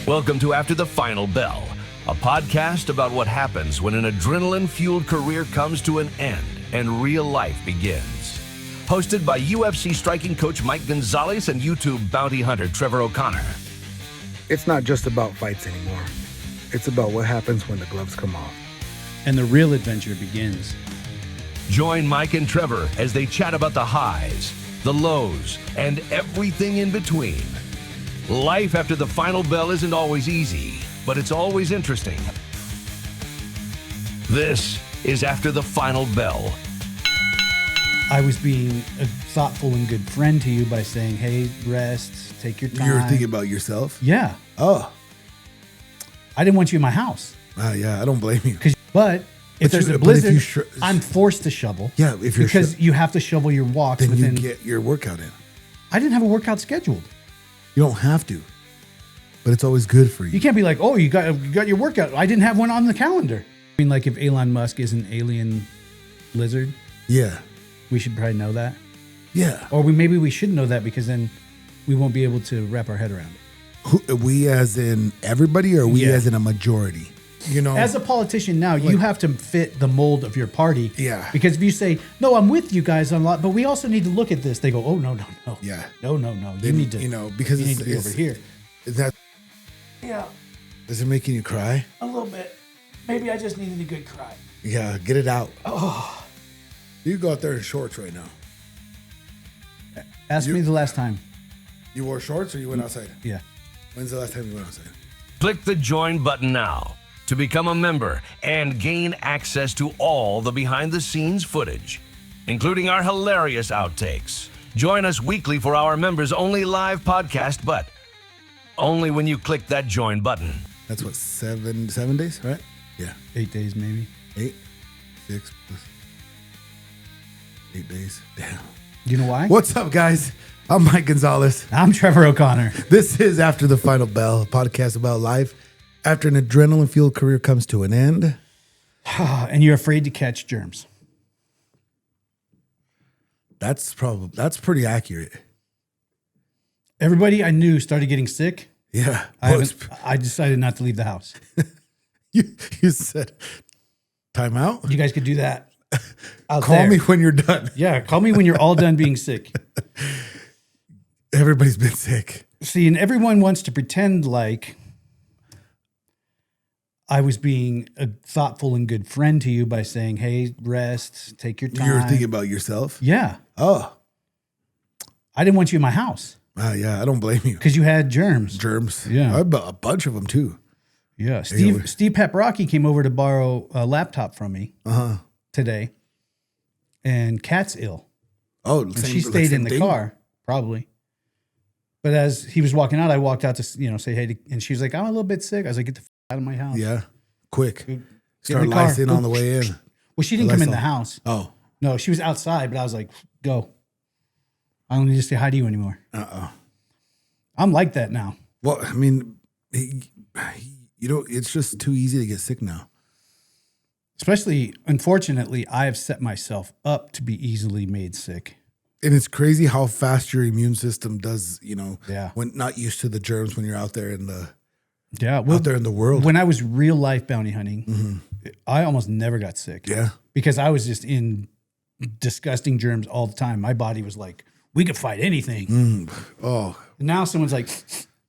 Welcome to After the Final Bell, a podcast about what happens when an adrenaline-fueled career comes to an end and real life begins. Hosted by UFC striking coach Mike Gonzalez and YouTube bounty hunter Trevor O'Connor. It's not just about fights anymore. It's about what happens when the gloves come off. And the real adventure begins. Join Mike and Trevor as they chat about the highs, the lows, and everything in between. Life after the final bell isn't always easy, but it's always interesting. This is After the Final Bell. I was being a thoughtful and good friend to you by saying, hey, rest, take your time. You were thinking about yourself? Yeah. Oh. I didn't want you in my house. Yeah, I don't blame you. But if there's a blizzard, I'm forced to shovel. Yeah, if you're because you have to shovel your walks then within. you get your workout in. I didn't have a workout scheduled. You don't have to, but it's always good for you. You can't be like, oh, you got your workout. I didn't have one on the calendar. I mean, like if Elon Musk is an alien lizard, Yeah, we should probably know that. yeah. Or maybe we should know that because then we won't be able to wrap our head around it. We as in everybody, or we Yeah. as in a majority? You know, As a politician now, you have to fit the mold of your party. Yeah. Because if you say, no, I'm with you guys on a lot, but we also need to look at this, they go, oh, no. Yeah. No. You need to, because you need to be over here. Is that, Yeah, is it making you cry? a little bit. Maybe I just needed a good cry. Yeah, get it out. Oh, you go out there in shorts right now. Ask me the last time. You wore shorts or you went outside? Yeah. When's the last time you went outside? Click the join button now to become a member and gain access to all the behind-the-scenes footage, including our hilarious outtakes. Join us weekly for our members-only live podcast, but only when you click that join button. That's what, 7 days, right? Yeah, 8 days, maybe. 8, 6 plus 8 days. Damn. You know why? What's up, guys? I'm Mike Gonzalez. I'm Trevor O'Connor. This is After the Final Bell, a podcast about life after an adrenaline-fueled career comes to an end. And you're afraid to catch germs. That's pretty accurate. Everybody I knew started getting sick. Yeah. I decided not to leave the house. You said, time out? You guys could do that. Call me when you're done. Yeah, call me when you're all done being sick. Everybody's been sick. See, and everyone wants to pretend like I was being a thoughtful and good friend to you by saying, hey, rest, take your time. You were thinking about yourself? Yeah. Oh. I didn't want you in my house. Yeah, I don't blame you. Because you had germs. Germs. Yeah. I bought a bunch of them, too. Yeah. Steve Paprocki came over to borrow a laptop from me today. And Kat's ill. Oh, And she stayed in the car, probably. But as he was walking out, I walked out to, say hey. And she was like, I'm a little bit sick. I was like, get the out of my house. Yeah. Quick. Get Start in the car. lysing on the way in. Well, she didn't come in the house. Oh. No, she was outside, but I was like, go. I don't need to say hi to you anymore. I'm like that now. Well, I mean, it's just too easy to get sick now. Especially, unfortunately, I have set myself up to be easily made sick. And it's crazy how fast your immune system does, Yeah. when not used to the germs when you're out there in the out there in the world. When I was real life bounty hunting, I almost never got sick. Yeah. Because I was just in disgusting germs all the time. My body was like, we could fight anything. Oh. And now someone's like,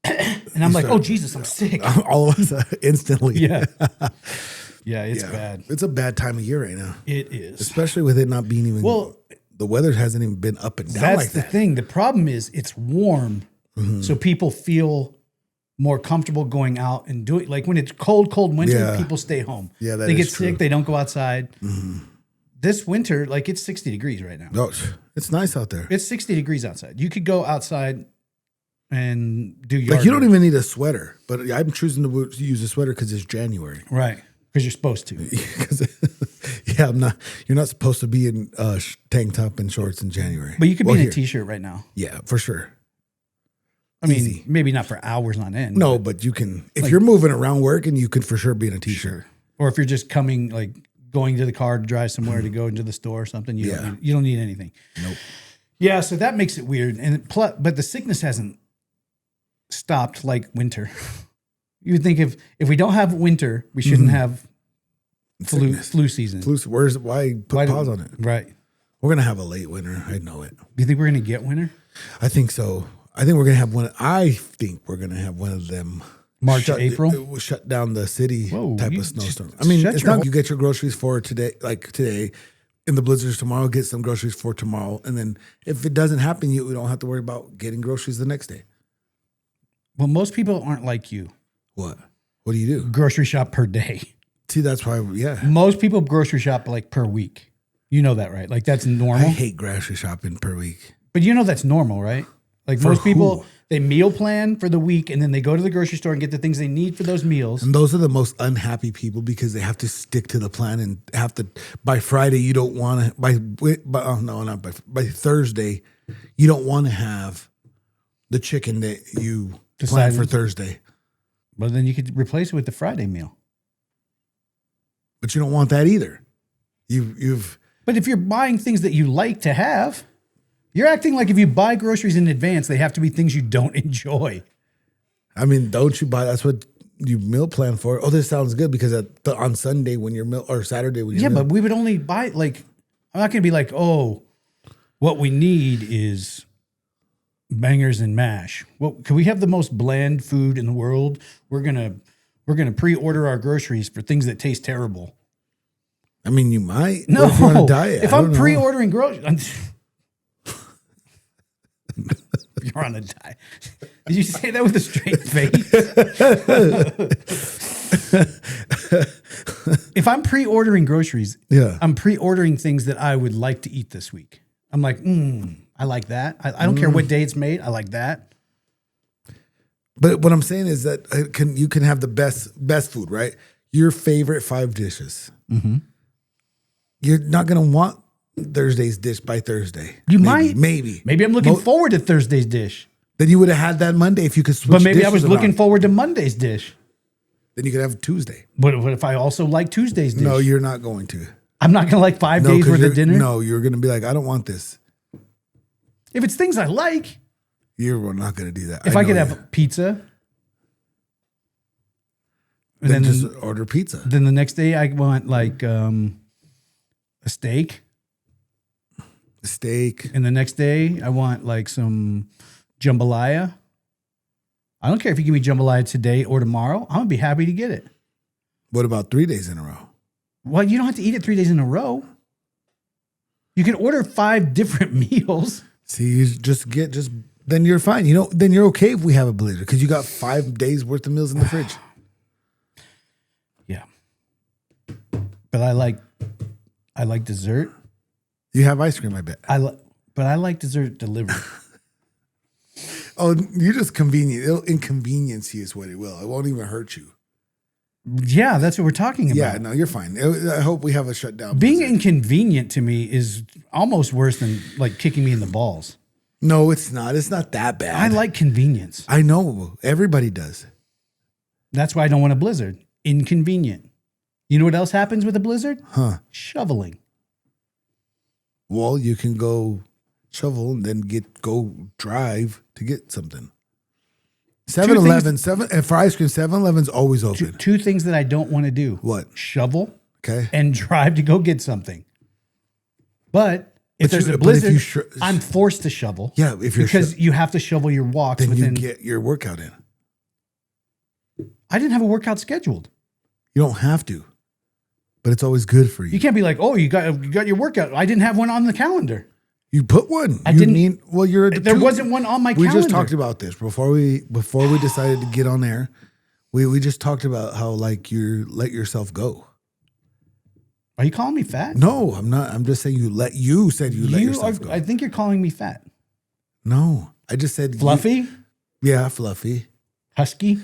and I'm like, oh, Jesus, I'm sick. All of us instantly. Yeah. Yeah, it's bad. It's a bad time of year right now. It is. Especially with it not being even, the weather hasn't even been up and down That's like that. the thing. The problem is it's warm. So people feel more comfortable going out and doing, like when it's cold winter, people stay home. Yeah, they get sick. They don't go outside. This winter, like it's 60 degrees right now. Oh, it's nice out there. It's 60 degrees outside. You could go outside and do yard Like you don't work. even need a sweater, but I'm choosing to use a sweater because it's January. Right. Because you're supposed to. You're not supposed to be in tank top and shorts in January. But you could be in a t-shirt right now. Yeah, for sure. I mean, maybe not for hours on end. No, but you can, if you're moving around work, and you could for sure be in a t-shirt. Or if you're just coming, like going to the car to drive somewhere to go into the store or something, you don't need anything. Nope. Yeah, so that makes it weird. But the sickness hasn't stopped like winter. You would think if we don't have winter, we shouldn't have flu season. Why put pause on it? Right. We're going to have a late winter. I know it. Do you think we're going to get winter? I think so. I think we're going to have one. I think we're going to have one of them. March or April? It will shut down the city type of snowstorm. just I mean, shut it's your not you get your groceries for today, like today, in the blizzards tomorrow, get some groceries for tomorrow. And then if it doesn't happen, we don't have to worry about getting groceries the next day. Well, most people aren't like you. What? What do you do? Grocery shop per day. See, that's why, yeah. Most people grocery shop like per week. You know that, right? Like that's normal. I hate grocery shopping per week. But you know that's normal, right? Like For most people, who? they meal plan for the week and then they go to the grocery store and get the things they need for those meals. And those are the most unhappy people because they have to stick to the plan and have to, by Friday, you don't want to, by Thursday, you don't want to have the chicken that you planned for Thursday. But then you could replace it with the Friday meal. But you don't want that either. You've But if you're buying things that you like to have, you're acting like if you buy groceries in advance, they have to be things you don't enjoy. I mean, don't you buy? That's what you meal plan for. Oh, this sounds good because on Sunday when you're or Saturday when you're but we would only buy like. I'm not going to be like, oh, what we need is bangers and mash. Well, can we have the most bland food in the world? We're gonna pre-order our groceries for things that taste terrible. I mean, you might. No, if you're on a diet. If I'm pre-ordering groceries. You're on a diet. Did you say that with a straight face? If I'm pre-ordering groceries, I'm pre-ordering things that I would like to eat this week. I'm like, I like that. I don't care what day it's made. I like that. But what I'm saying is that you can have the best food, right? Your favorite 5 dishes. Mm-hmm. You're not going to want Thursday's dish by Thursday. You might. Maybe I'm looking forward to Thursday's dish. Then you would have had that Monday if you could switch. But maybe I was dishes looking around. forward to Monday's dish. Then you could have Tuesday. But what if I also like Tuesday's dish? No, you're not going to. I'm not going to like 5 days worth of dinner? No, you're going to be like, I don't want this. If it's things I like. You're not going to do that. If I could have pizza. And then just order pizza. Then the next day I want like a steak. And the next day I want like some jambalaya. I don't care if you give me jambalaya today or tomorrow. I'm going to be happy to get it. What about 3 days in a row? Well, you don't have to eat it 3 days in a row. You can order 5 different meals. See, you then you're fine. Then you're okay if we have a blizzard because you got 5 days worth of meals in the fridge. Yeah. But I like dessert. You have ice cream, I bet. But I like dessert delivered. Oh, you're just convenient. It'll inconvenience you is what it will. It won't even hurt you. Yeah, that's what we're talking about. Yeah, no, you're fine. I hope we have a shutdown. Being inconvenient to me is almost worse than like kicking me in the balls. No, it's not. It's not that bad. I like convenience. I know. Everybody does. That's why I don't want a blizzard. Inconvenient. You know what else happens with a blizzard? Shoveling. Well, you can go shovel and then go drive to get something. 7-Eleven, for ice cream, 7-Eleven's always open. Two things that I don't want to do. What? Shovel. Okay. And drive to go get something. But if there's a blizzard, I'm forced to shovel. Yeah, because you have to shovel your walks. Then you get your workout in. I didn't have a workout scheduled. You don't have to, but it's always good for you. You can't be like, oh, you got your workout. I didn't have one on the calendar. You put one. There wasn't one on my calendar. We just talked about this before we decided to get on air. We just talked about how like you let yourself go. Are you calling me fat? No, I'm not. I'm just saying let yourself go. I think you're calling me fat. No, I just said fluffy. Yeah, fluffy. Husky.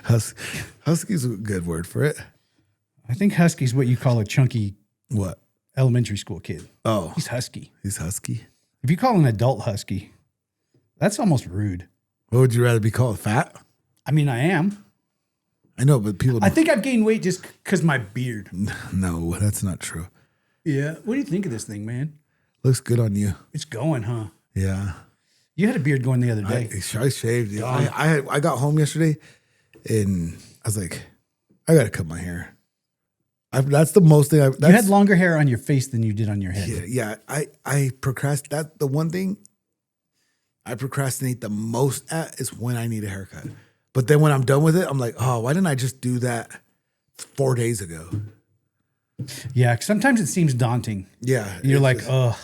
Husky's a good word for it. I think husky's what you call a chunky elementary school kid. Oh. He's husky. He's husky. If you call an adult husky, that's almost rude. What would you rather be called? Fat? I mean, I am. I know, but people don't. I think I've gained weight just because my beard. No, that's not true. Yeah. What do you think of this thing, man? Looks good on you. It's going, huh? Yeah. You had a beard going the other day. I shaved. Dude. I got home yesterday, and I was like, I gotta cut my hair. That's the most thing. You had longer hair on your face than you did on your head. Yeah. I procrastinate. That the one thing I procrastinate the most at is when I need a haircut. But then when I'm done with it, I'm like, oh, why didn't I just do that 4 days ago? Yeah, sometimes it seems daunting. Yeah, you're like, ugh.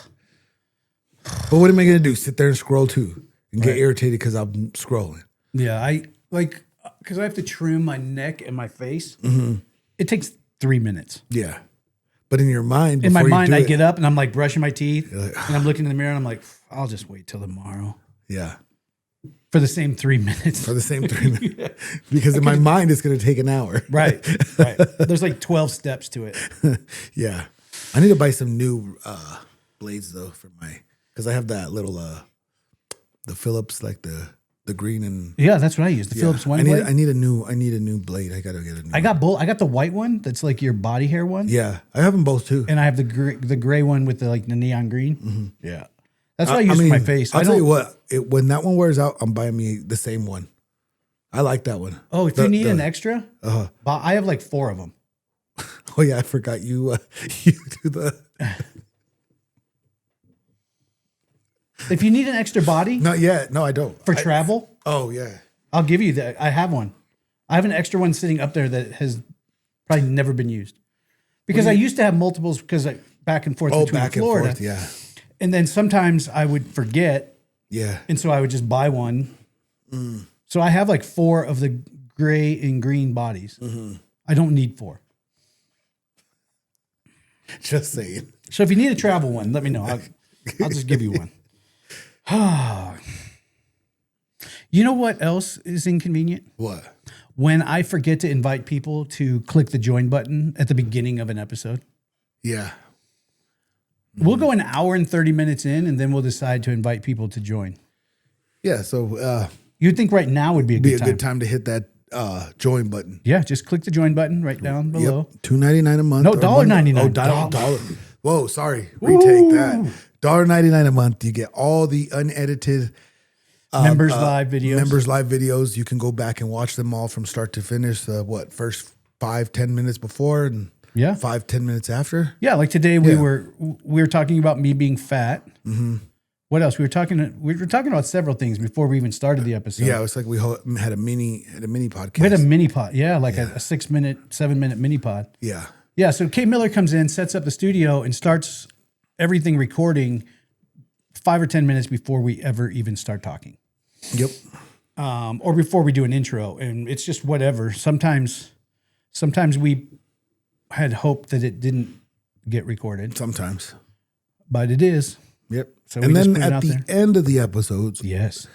But what am I gonna do? Sit there and scroll too, and get irritated because I'm scrolling. Yeah, I like because I have to trim my neck and my face. Mm-hmm. It takes 3 minutes. Yeah, but in your mind, in my mind, I get up and I'm like brushing my teeth, and I'm looking in the mirror and I'm like, I'll just wait till tomorrow. Yeah, for the same 3 minutes. For the same 3 minutes, because in my mind, it's gonna take an hour. Right. There's like 12 steps to it. Yeah, I need to buy some new blades though for my. Because I have that little, the Phillips, like the green and that's what I use. The Phillips one. I need a new blade. I gotta get a new. I got both. I got the white one that's like your body hair one. Yeah, I have them both too. And I have the gray one with the neon green. Mm-hmm. Yeah, that's what I use for my face. I'll tell you what. When that one wears out, I'm buying me the same one. I like that one. Oh, if you need an extra, I have like 4 of them. Oh yeah, I forgot you. You do the. If you need an extra body, not yet. No, I don't. For travel. Oh yeah, I'll give you that. I have one. I have an extra one sitting up there that has probably never been used because I used to have multiples because back and forth between Florida. And forth, yeah. And then sometimes I would forget. Yeah. And so I would just buy one. So I have like 4 of the gray and green bodies. Mm-hmm. I don't need 4. Just saying. So if you need a travel one, let me know. I'll just give you one. You know what else is inconvenient? What? When I forget to invite people to click the join button at the beginning of an episode. Yeah. We'll go an hour and 30 minutes in, and then we'll decide to invite people to join. Yeah, so you'd think right now would be a good time to hit that join button. Yeah, just click the join button right down below. Yep. $2.99 a month. No, $1.99. Oh, dollar. Whoa, sorry. Retake that. $1.99 a month. You get all the unedited members live videos. Members live videos. You can go back and watch them all from start to finish. First 5-10 minutes before and 5-10 minutes after. Yeah, like today we were talking about me being fat. Mm-hmm. What else? We were talking about several things before we even started the episode. Yeah, it was like we had a mini podcast. We had a mini pod. Yeah, like a 7-minute mini pod. Yeah. Yeah, so Kate Miller comes in, sets up the studio, and starts everything recording 5 or 10 minutes before we ever even start talking. Yep. Or before we do an intro, and it's just whatever. Sometimes we had hoped that it didn't get recorded. Sometimes. But it is. Yep. So and then at the end of the episodes, yes,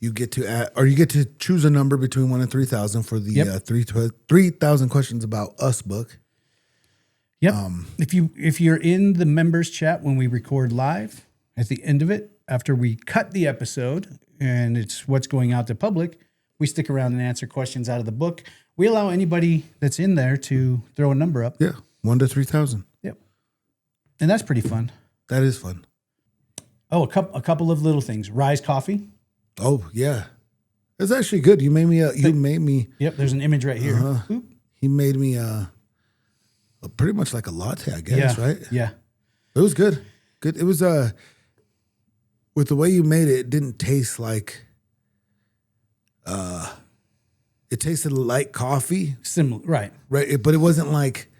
you get to choose a number between 1 and 3,000 for the 3,000 questions about us book. Yep. If you're in the members chat when we record live, at the end of it, after we cut the episode and it's what's going out to public, we stick around and answer questions out of the book. We allow anybody that's in there to throw a number up. Yeah, 1 to 3,000. Yep. And that's pretty fun. That is fun. Oh, a couple of little things. Rise Coffee. Oh yeah, it's actually good. You made me. Yep. There's an image right here. He made me pretty much like a latte, I guess. Right? Yeah. It was good. Good. It was with the way you made it, it didn't taste like. It tasted like coffee. Similar, right? Right, but it wasn't like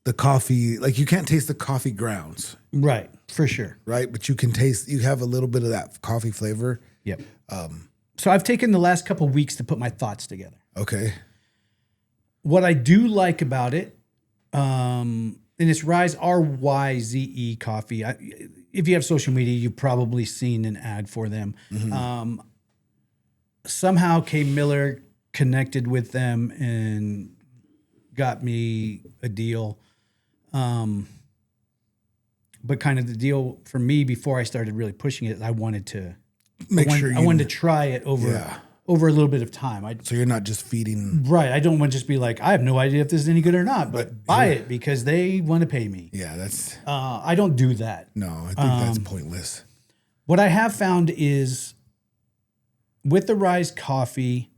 the coffee. Like you can't taste the coffee grounds. Right, for sure. Right, but you can taste. You have a little bit of that coffee flavor. Yep. So I've taken the last couple of weeks to put my thoughts together. Okay. What I do like about it, and it's Rise RYZE Coffee. If you have social media, you've probably seen an ad for them. Mm-hmm. Somehow Kay Miller connected with them and got me a deal. But kind of the deal for me before I started really pushing it, I wanted to I wanted to try it over a little bit of time. So you're not just feeding. Right. I don't want to just be like, I have no idea if this is any good or not, but buy it because they want to pay me. Yeah, that's. I don't do that. No, I think that's pointless. What I have found is with the Rise coffee.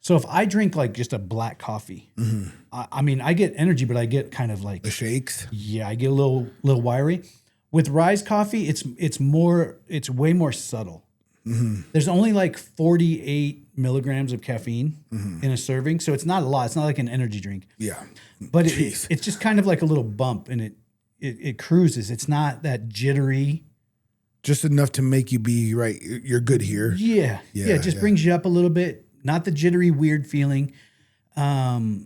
So if I drink like just a black coffee, I mean, I get energy, but I get kind of like The shakes. yeah, I get a little wiry. With Rise coffee, it's way more subtle. There's only like 48 milligrams of caffeine in a serving, so it's not a lot. It's not like an energy drink. Yeah. But it's just kind of like a little bump, and it cruises. It's not that jittery. Just enough to make you be right. You're good here. Yeah. It just brings you up a little bit. Not the jittery, weird feeling. You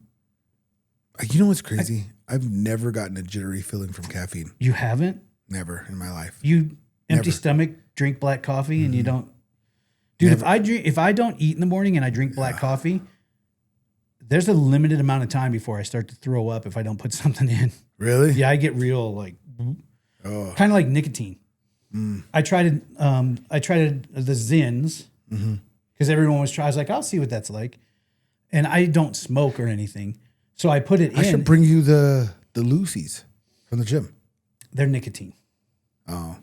know what's crazy? I've never gotten a jittery feeling from caffeine. You haven't? Never in my life. You empty Never. stomach, drink black coffee, and you don't. Dude, if I don't eat in the morning and I drink black coffee, there's a limited amount of time before I start to throw up if I don't put something in. Really? Yeah, I get real like, kind of like nicotine. I tried the Zins because everyone was trying. I was like, I'll see what that's like, and I don't smoke or anything, so I put it in. I should bring you the Lucy's from the gym. They're nicotine. Oh.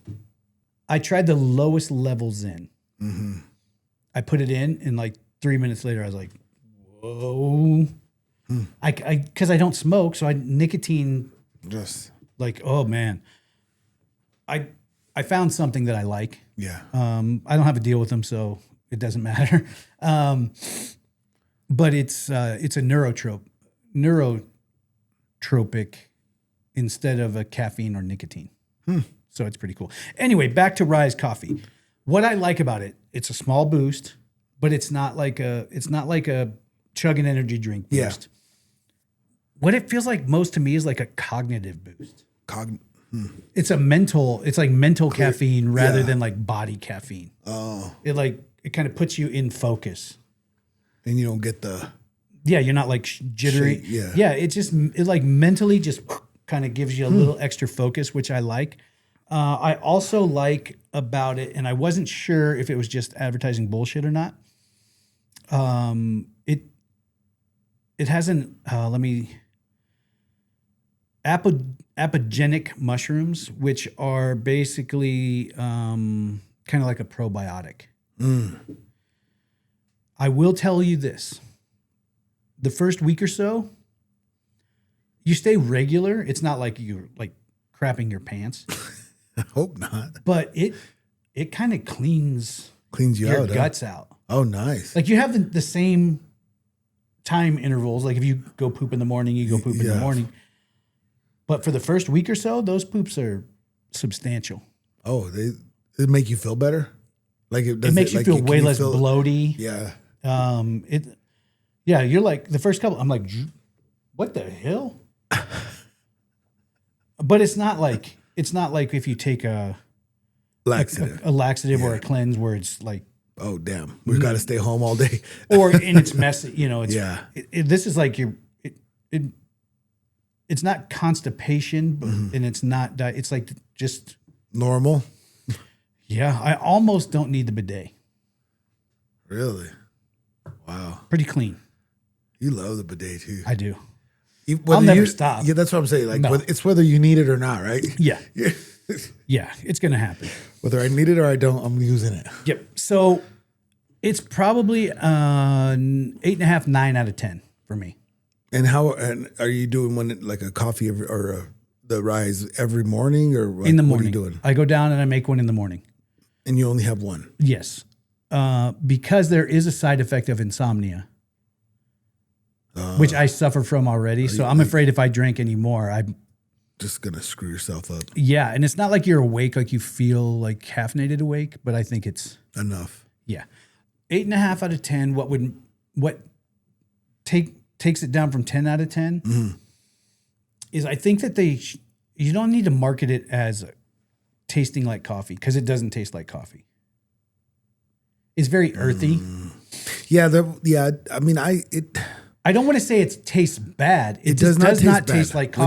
I tried the lowest level Zin. I put it in, and like 3 minutes later, I was like, whoa. Because I don't smoke, so nicotine. Just Like, oh man, I found something that I like. yeah. I don't have a deal with them, so it doesn't matter. But it's a neurotropic instead of a caffeine or nicotine. So it's pretty cool. Anyway, back to Rise Coffee. What I like about it, it's a small boost, but it's not like a chug an energy drink boost. Yeah. What it feels like most to me is like a cognitive boost. It's like mental caffeine rather than like body caffeine. Oh. It kind of puts you in focus. And you don't get the Yeah, you're not like jittery. Yeah. It like mentally just kind of gives you a little extra focus, which I like. I also like about it, and I wasn't sure if it was just advertising bullshit or not. It has apogenic mushrooms, which are basically kind of like a probiotic. I will tell you this. The first week or so, you stay regular. It's not like you're like crapping your pants, I hope not. but it kind of cleans Cleans you your out. guts out. Oh, nice. Like you have the same time intervals. Like if you go poop in the morning, you go poop in the Yeah. morning. But for the first week or so, those poops are substantial. Oh, it make you feel better? Like It makes you feel way less bloaty. Yeah. You're like the first couple. I'm like, what the hell? But it's not like if you take a Laxative. or a cleanse where it's like, Oh, damn. We've got to stay home all day. and it's messy. It's Yeah. this is like it's not constipation, but, and it's not it's like just Normal? yeah. I almost don't need the bidet. Really? Wow. Pretty clean. You love the bidet too. I do. Whether never you- stop. Yeah, that's what I'm saying. Like, No. it's whether you need it or not, right? Yeah. Yeah. Yeah. It's gonna happen. Whether I need it or I don't, I'm using it. Yep. So it's probably 8.5, 9 out of 10 for me. And are you doing one like a coffee or the Rise every morning or what, In the what are morning. you doing? I go down and I make one in the morning. And you only have one. Yes. Because there is a side effect of insomnia, which I suffer from already. So I'm afraid if I drank any more, Just gonna screw yourself up. yeah. And it's not like you're awake, like you feel like caffeinated awake, but I think it's, Enough. yeah. 8.5 out of 10. What takes it down from 10 out of 10 is I think that you don't need to market it as tasting like coffee because it doesn't taste like coffee. It's very earthy. Yeah. I mean, I don't want to say it tastes bad. It does just not does taste bad. like coffee.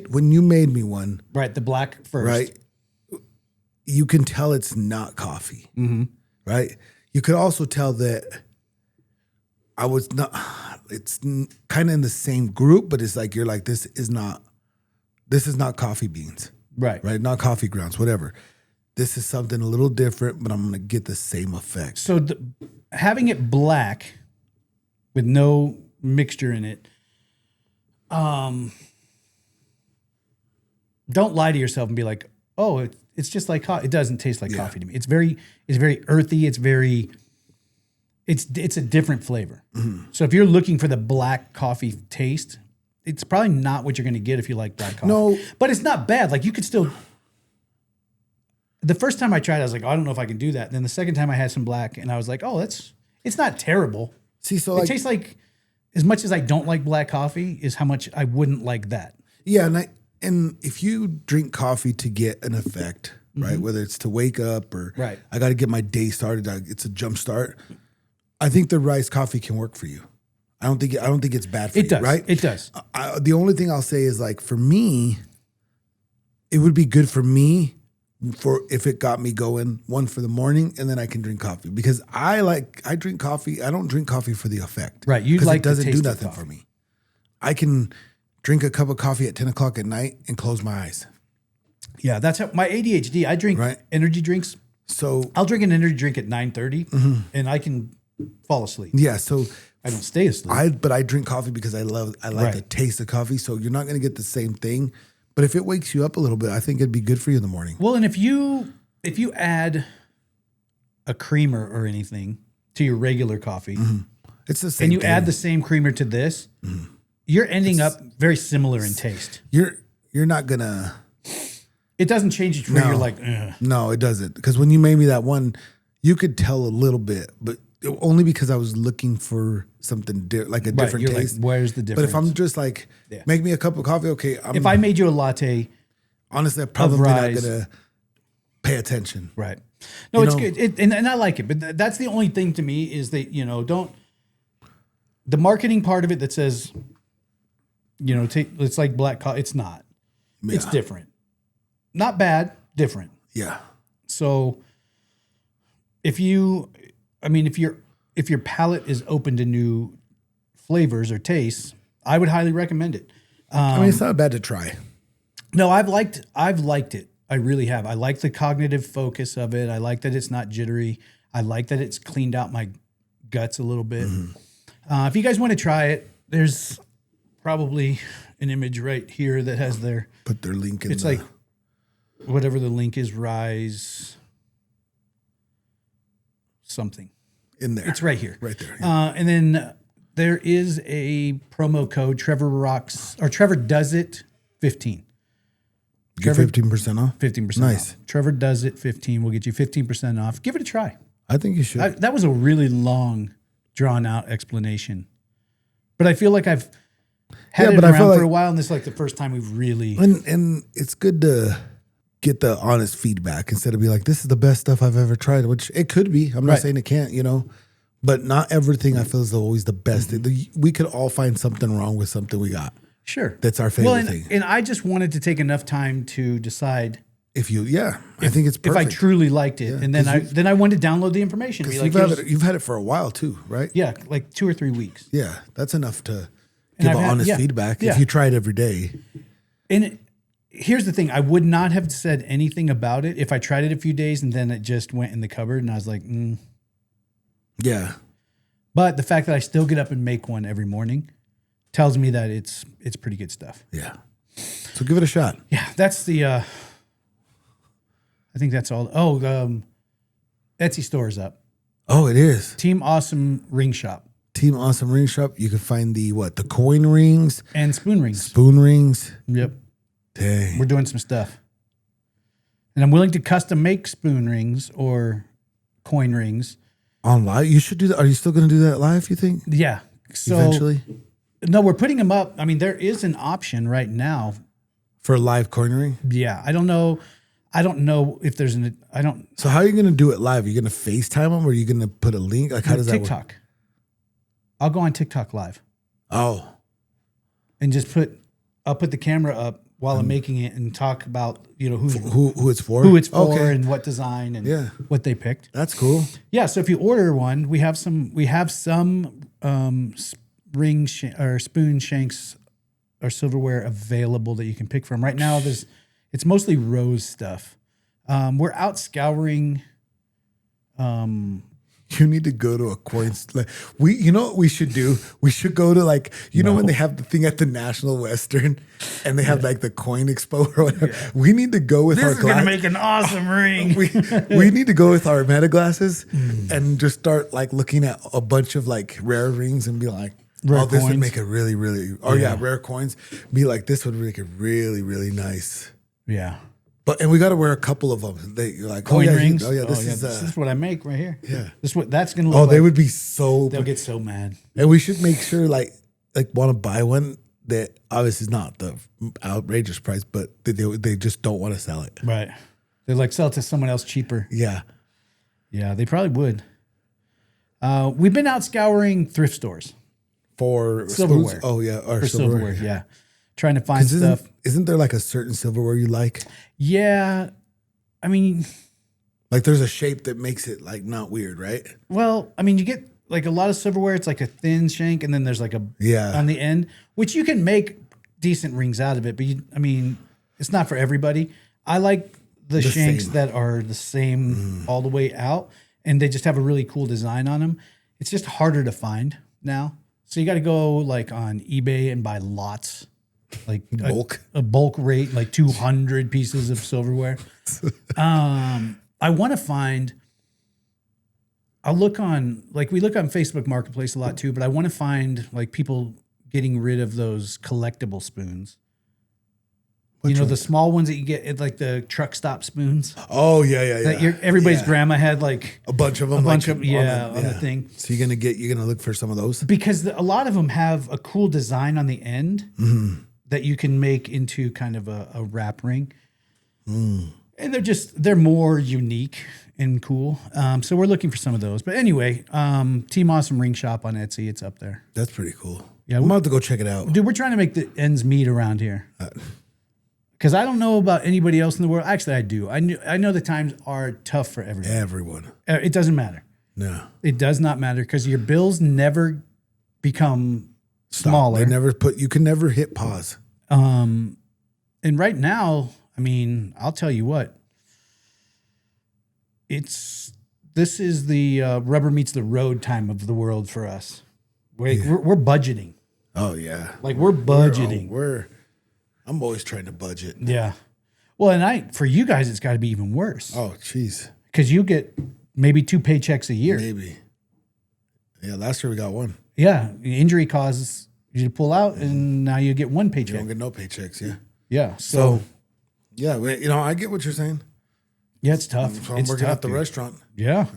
When you made me one, Right, the black first. right? You can tell it's not coffee, right? You could also tell that I was not. It's kind of in the same group, but it's like you're like this is not coffee beans, Right. right? Not coffee grounds, whatever. this is something a little different, but I'm going to get the same effect. So having it black with no mixture in it, don't lie to yourself and be like, oh, it's just like coffee. It doesn't taste like coffee to me. It's very earthy. It's a different flavor. Mm-hmm. So if you're looking for the black coffee taste, it's probably not what you're going to get if you like black coffee. No. But it's not bad. Like you could still. The first time I tried, I was like, oh, I don't know if I can do that. And then the second time I had some black and I was like, oh, it's not terrible. See, so it tastes like, as much as I don't like black coffee is how much I wouldn't like that. Yeah. And if you drink coffee to get an effect, right? Whether it's to wake up or I got to get my day started, it's a jump start. I think the rice coffee can work for you. I don't think it's bad for you, right? It does. The only thing I'll say is like for me, it would be good for me for if it got me going, one for the morning, and then I can drink coffee because I drink coffee. I don't drink coffee for the effect, right? You like it doesn't the do taste nothing of for me. I can drink a cup of coffee at 10 o'clock at night and close my eyes. Yeah, that's how my ADHD. I drink energy drinks. So I'll drink an energy drink at 9:30, and I can fall asleep. Yeah, so I don't stay asleep. But I drink coffee because I like the taste of coffee. So you're not going to get the same thing. But if it wakes you up a little bit, I think it'd be good for you in the morning. Well, and if you add a creamer or anything to your regular coffee, it's the same. And you thing. add the same creamer to this, you're ending up very similar in taste. You're not gonna. It doesn't change it where you're like, ugh. No, it doesn't. Because when you made me that one, you could tell a little bit, but only because I was looking for something like a different taste. Like, where's the difference? But if I'm just like, make me a cup of coffee, okay. If I made you a latte, honestly, I'm probably not gonna pay attention. Right. No, it's good, and I like it. But that's the only thing to me is that don't the marketing part of it that says, it's like black coffee. It's not. Yeah. It's different. Not bad, different. Yeah. So if your palate is open to new flavors or tastes, I would highly recommend it. It's not bad to try. No, I've liked it. I really have. I like the cognitive focus of it. I like that it's not jittery. I like that it's cleaned out my guts a little bit. If you guys want to try it, there's probably an image right here that has put their link in. It's like whatever the link is, Rise something in there. It's right here. Right there. Yeah. And then there is a promo code Trevor Does It 15. Get 15% off? 15% nice. off. Trevor Does It 15 will get you 15% off. Give it a try. I think you should. That was a really long, drawn out explanation. But I feel like I've had it around for a while, and this is like the first time we've really... And it's good to get the honest feedback instead of be like, this is the best stuff I've ever tried, which it could be. I'm not saying it can't, but not everything I feel is always the best. We could all find something wrong with something we got. Sure. That's our favorite thing. And I just wanted to take enough time to decide I think it's perfect. If I truly liked it. Yeah. And then I wanted to download the information. You've had it for a while too, right? Yeah, like 2 or 3 weeks. Yeah, that's enough to give honest feedback if you try it every day. And here's the thing. I would not have said anything about it if I tried it a few days and then it just went in the cupboard and I was like, Yeah. But the fact that I still get up and make one every morning tells me that it's pretty good stuff. Yeah. So give it a shot. Yeah, that's the I think that's all. Etsy store is up. Oh, it is. Team Awesome Ring Shop. Team Awesome Ring Shop. You can find the coin rings. And spoon rings. Spoon rings. Yep. Dang. We're doing some stuff. And I'm willing to custom make spoon rings or coin rings. On live? You should do that. Are you still going to do that live, you think? Yeah. So eventually? No, we're putting them up. I mean, there is an option right now. For a live coin ring? Yeah. I don't know if there's So how are you going to do it live? Are you going to FaceTime them or are you going to put a link? Like how does that work? TikTok. I'll go on TikTok live. Oh. And just I'll put the camera up while I'm making it and talk about, who it's for? Who it's for and what design and what they picked. That's cool. Yeah, so if you order one, we have some ring or spoon shanks or silverware available that you can pick from. Right now it's mostly rose stuff. We're out scouring. You need to go to a coins. You know what we should do? We should go to know when they have the thing at the National Western, and they have like the coin expo or whatever. Yeah. We need to go with this is gonna make an awesome ring. we need to go with our meta glasses and just start like looking at a bunch of like rare rings and be like, rare this coins. would make it really, really. Rare coins. Be like, this would make it really, really nice. Yeah. And we got to wear a couple of them. You're like coin rings. This is what I make right here. Yeah, that's gonna look. Oh, they would be so. They'll get so mad. And we should make sure, like want to buy one that obviously is not the outrageous price, but they just don't want to sell it. Right. They like sell it to someone else cheaper. Yeah. Yeah, they probably would. We've been out scouring thrift stores for silverware. Spoons? Oh yeah, or for silverware. Yeah. Trying to find stuff. Isn't there like a certain silverware you like? Yeah. I mean, like there's a shape that makes it like not weird, right? Well, I mean, you get like a lot of silverware. It's like a thin shank, and then there's like a on the end, which you can make decent rings out of it. But it's not for everybody. I like the shanks that are the same all the way out, and they just have a really cool design on them. It's just harder to find now, so you got to go like on eBay and buy lots. Like a bulk rate, like 200 pieces of silverware. I want to find. We look on Facebook Marketplace a lot too, but I want to find like people getting rid of those collectible spoons. The small ones that you get at like the truck stop spoons. Oh yeah. Everybody's grandma had like a bunch of them. On the thing. So you're gonna look for some of those because a lot of them have a cool design on the end. Mm-hmm. That you can make into kind of a wrap ring. And they're more unique and cool. So we're looking for some of those. But anyway, Team Awesome Ring Shop on Etsy, it's up there. That's pretty cool. Yeah, I'm about to go check it out. Dude, we're trying to make the ends meet around here. Because I don't know about anybody else in the world. Actually, I do. I know the times are tough for everyone. Everyone. It doesn't matter. No. It does not matter because your bills never become smaller. You can never hit pause. And right now, I mean, I'll tell you what, this is the rubber meets the road time of the world for us. We're budgeting. Oh yeah. Like we're budgeting. I'm always trying to budget. Yeah. Well, and for you guys, it's got to be even worse. Oh, geez. Because you get maybe 2 paychecks a year. Maybe. Yeah. Last year we got one. Yeah. Injury causes you pull out, and now you get 1 paycheck. You don't get no paychecks, yeah. Yeah. So yeah, I get what you're saying. Yeah, it's tough. So I'm working at the restaurant. Yeah.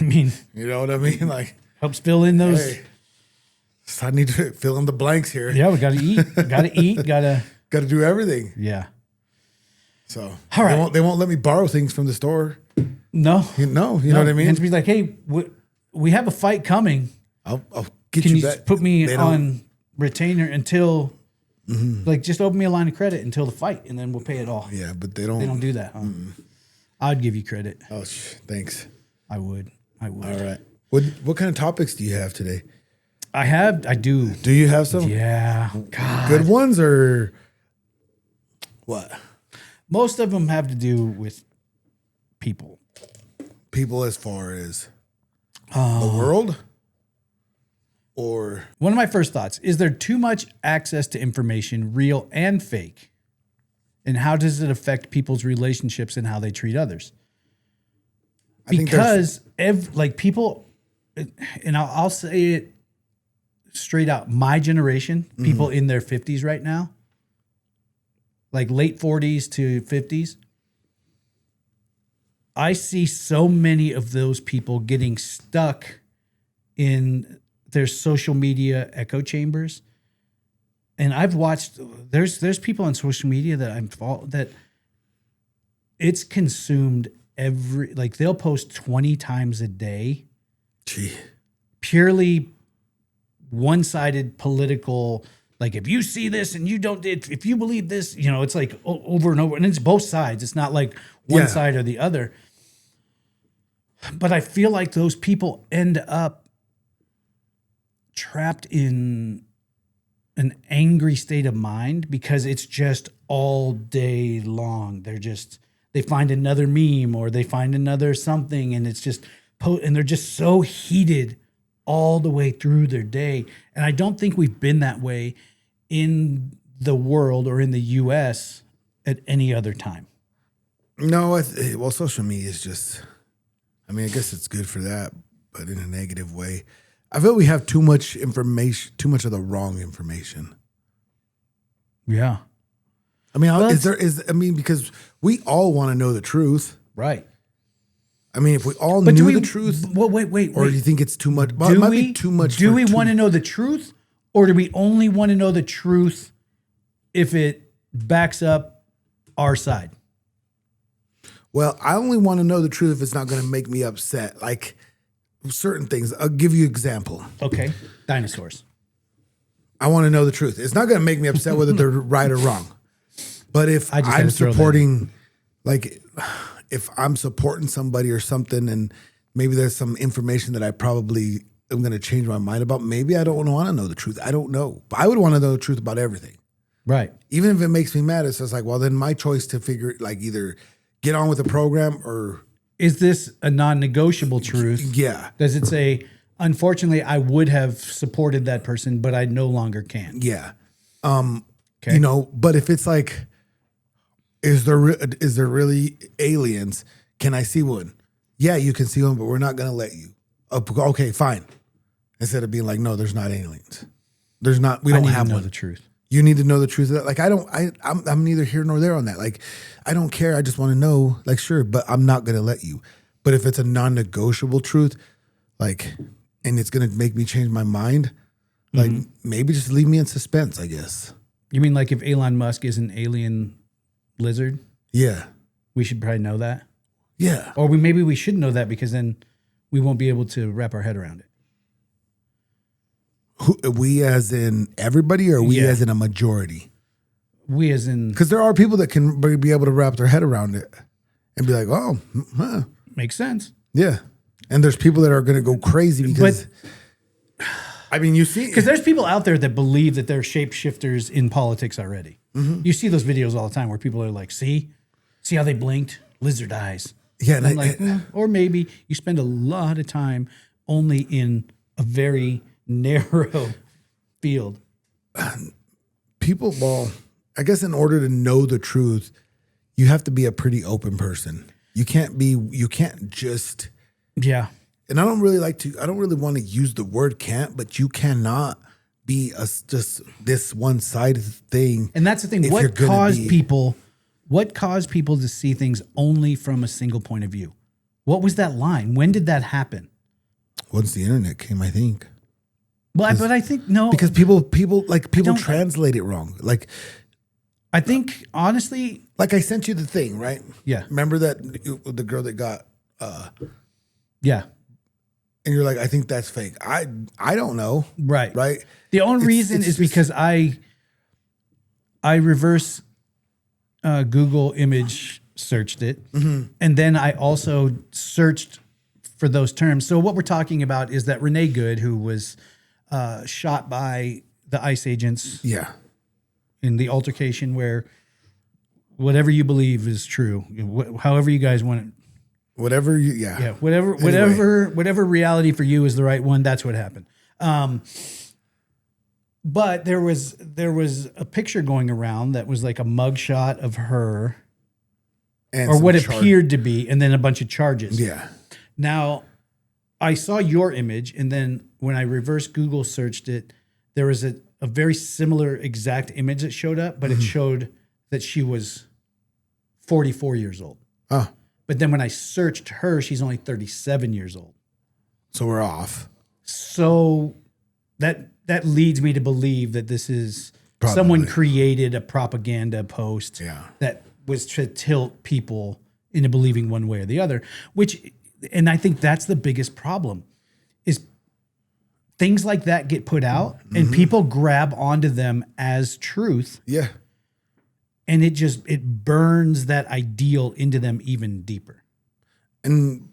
I mean, you know what I mean? Like helps fill in those. Hey, I need to fill in the blanks here. Yeah, we got to eat. Got to do everything. Yeah. So all right, they won't let me borrow things from the store. No. You know what I mean? And to be like, hey, we have a fight coming. I'll get Can you you back. put me on retainer until, like, just open me a line of credit until the fight, and then we'll pay it all. Yeah, but they don't. They don't do that. Huh? I'd give you credit. Oh, thanks. I would. All right. What kind of topics do you have today? I do. Do you have some? Yeah. God. Good ones or what? Most of them have to do with people. People as far as the world? Or one of my first thoughts, is there too much access to information, real and fake? And how does it affect people's relationships and how they treat others? Because people, and I'll say it straight out, my generation, people in their 50s right now, like late 40s to 50s, I see so many of those people getting stuck in their social media echo chambers. And I've watched, there's people on social media that it's consumed they'll post 20 times a day. Gee. Purely one-sided political, like, if you see this and you don't, if you believe this, it's like over and over, and it's both sides. It's not like one side or the other. But I feel like those people end up trapped in an angry state of mind because it's just all day long. They they find another meme or they find another something, and it's just and they're just so heated all the way through their day. And I don't think we've been that way in the world or in the US at any other time. No, well, social media is just, I mean, I guess it's good for that, but in a negative way. I feel we have too much information, too much of the wrong information. Yeah. I mean, because we all want to know the truth. Right. I mean, if we all knew the truth. Well, wait. Or do you think it's too much? Well, it might be too much. Do we want to know the truth, or do we only want to know the truth if it backs up our side? Well, I only want to know the truth if it's not going to make me upset. Like certain things. I'll give you an example. Okay. Dinosaurs. I want to know the truth. It's not going to make me upset whether they're right or wrong. But if I'm supporting, like, if I'm supporting somebody or something, and maybe there's some information that I probably am going to change my mind about, maybe I don't want to know the truth. I don't know. But I would want to know the truth about everything. Right. Even if it makes me mad, it's just like, well, then my choice to figure, like, either get on with the program or. Is this a non-negotiable truth? Yeah. Does it say, unfortunately, I would have supported that person, but I no longer can? Yeah. Okay. You know, but if it's like, is there really aliens? Can I see one? Yeah, you can see one, but we're not going to let you. Okay, fine. Instead of being like, no, there's not aliens. There's not. We don't have one. The truth. You need to know the truth of that. Like, I'm neither here nor there on that. Like, I don't care. I just want to know. Like, sure, but I'm not going to let you. But if it's a non-negotiable truth, like, and it's going to make me change my mind, like, maybe just leave me in suspense, I guess. You mean like if Elon Musk is an alien lizard? Yeah. We should probably know that. Yeah. Or maybe we should know that, because then we won't be able to wrap our head around it. We as in everybody, or we as in a majority? We as in... Because there are people that can be able to wrap their head around it and be like, oh, huh. Makes sense. Yeah. And there's people that are going to go crazy because... I mean, you see... Because there's people out there that believe that they're shapeshifters in politics already. Mm-hmm. You see those videos all the time where people are like, see how they blinked? Lizard eyes. Yeah. And I'm like, or maybe you spend a lot of time only in a very narrow field. People, well, I guess in order to know the truth, you have to be a pretty open person. You can't just... Yeah. And I don't really want to use the word can't, but you cannot be just this one-sided thing. And that's the thing. What caused people to see things only from a single point of view? What was that line? When did that happen? Once the internet came, I think. Well, but I think no. Because people translate it wrong. Like, I think honestly, like I sent you the thing, right? Yeah. Remember that the girl that got yeah. And you're like, I think that's fake. I don't know. Right. Right. The only reason is because I reverse Google image searched it. Mm-hmm. And then I also searched for those terms. So what we're talking about is that Renee Good, who was shot by the ICE agents. Yeah. In the altercation, where whatever you believe is true, however you guys want it. Whatever you, whatever reality for you is the right one. That's what happened. But there was a picture going around that was like a mugshot of her, or what appeared to be, and then a bunch of charges. Yeah. Now, I saw your image, and then when I reverse Google searched it, there was a very similar exact image that showed up, but it showed that she was 44 years old. Oh. But then when I searched her, she's only 37 years old. So we're off. So that leads me to believe that this is someone created a propaganda post that was to tilt people into believing one way or the other, and I think that's the biggest problem is things like that get put out and people grab onto them as truth. Yeah. And it burns that ideal into them even deeper. And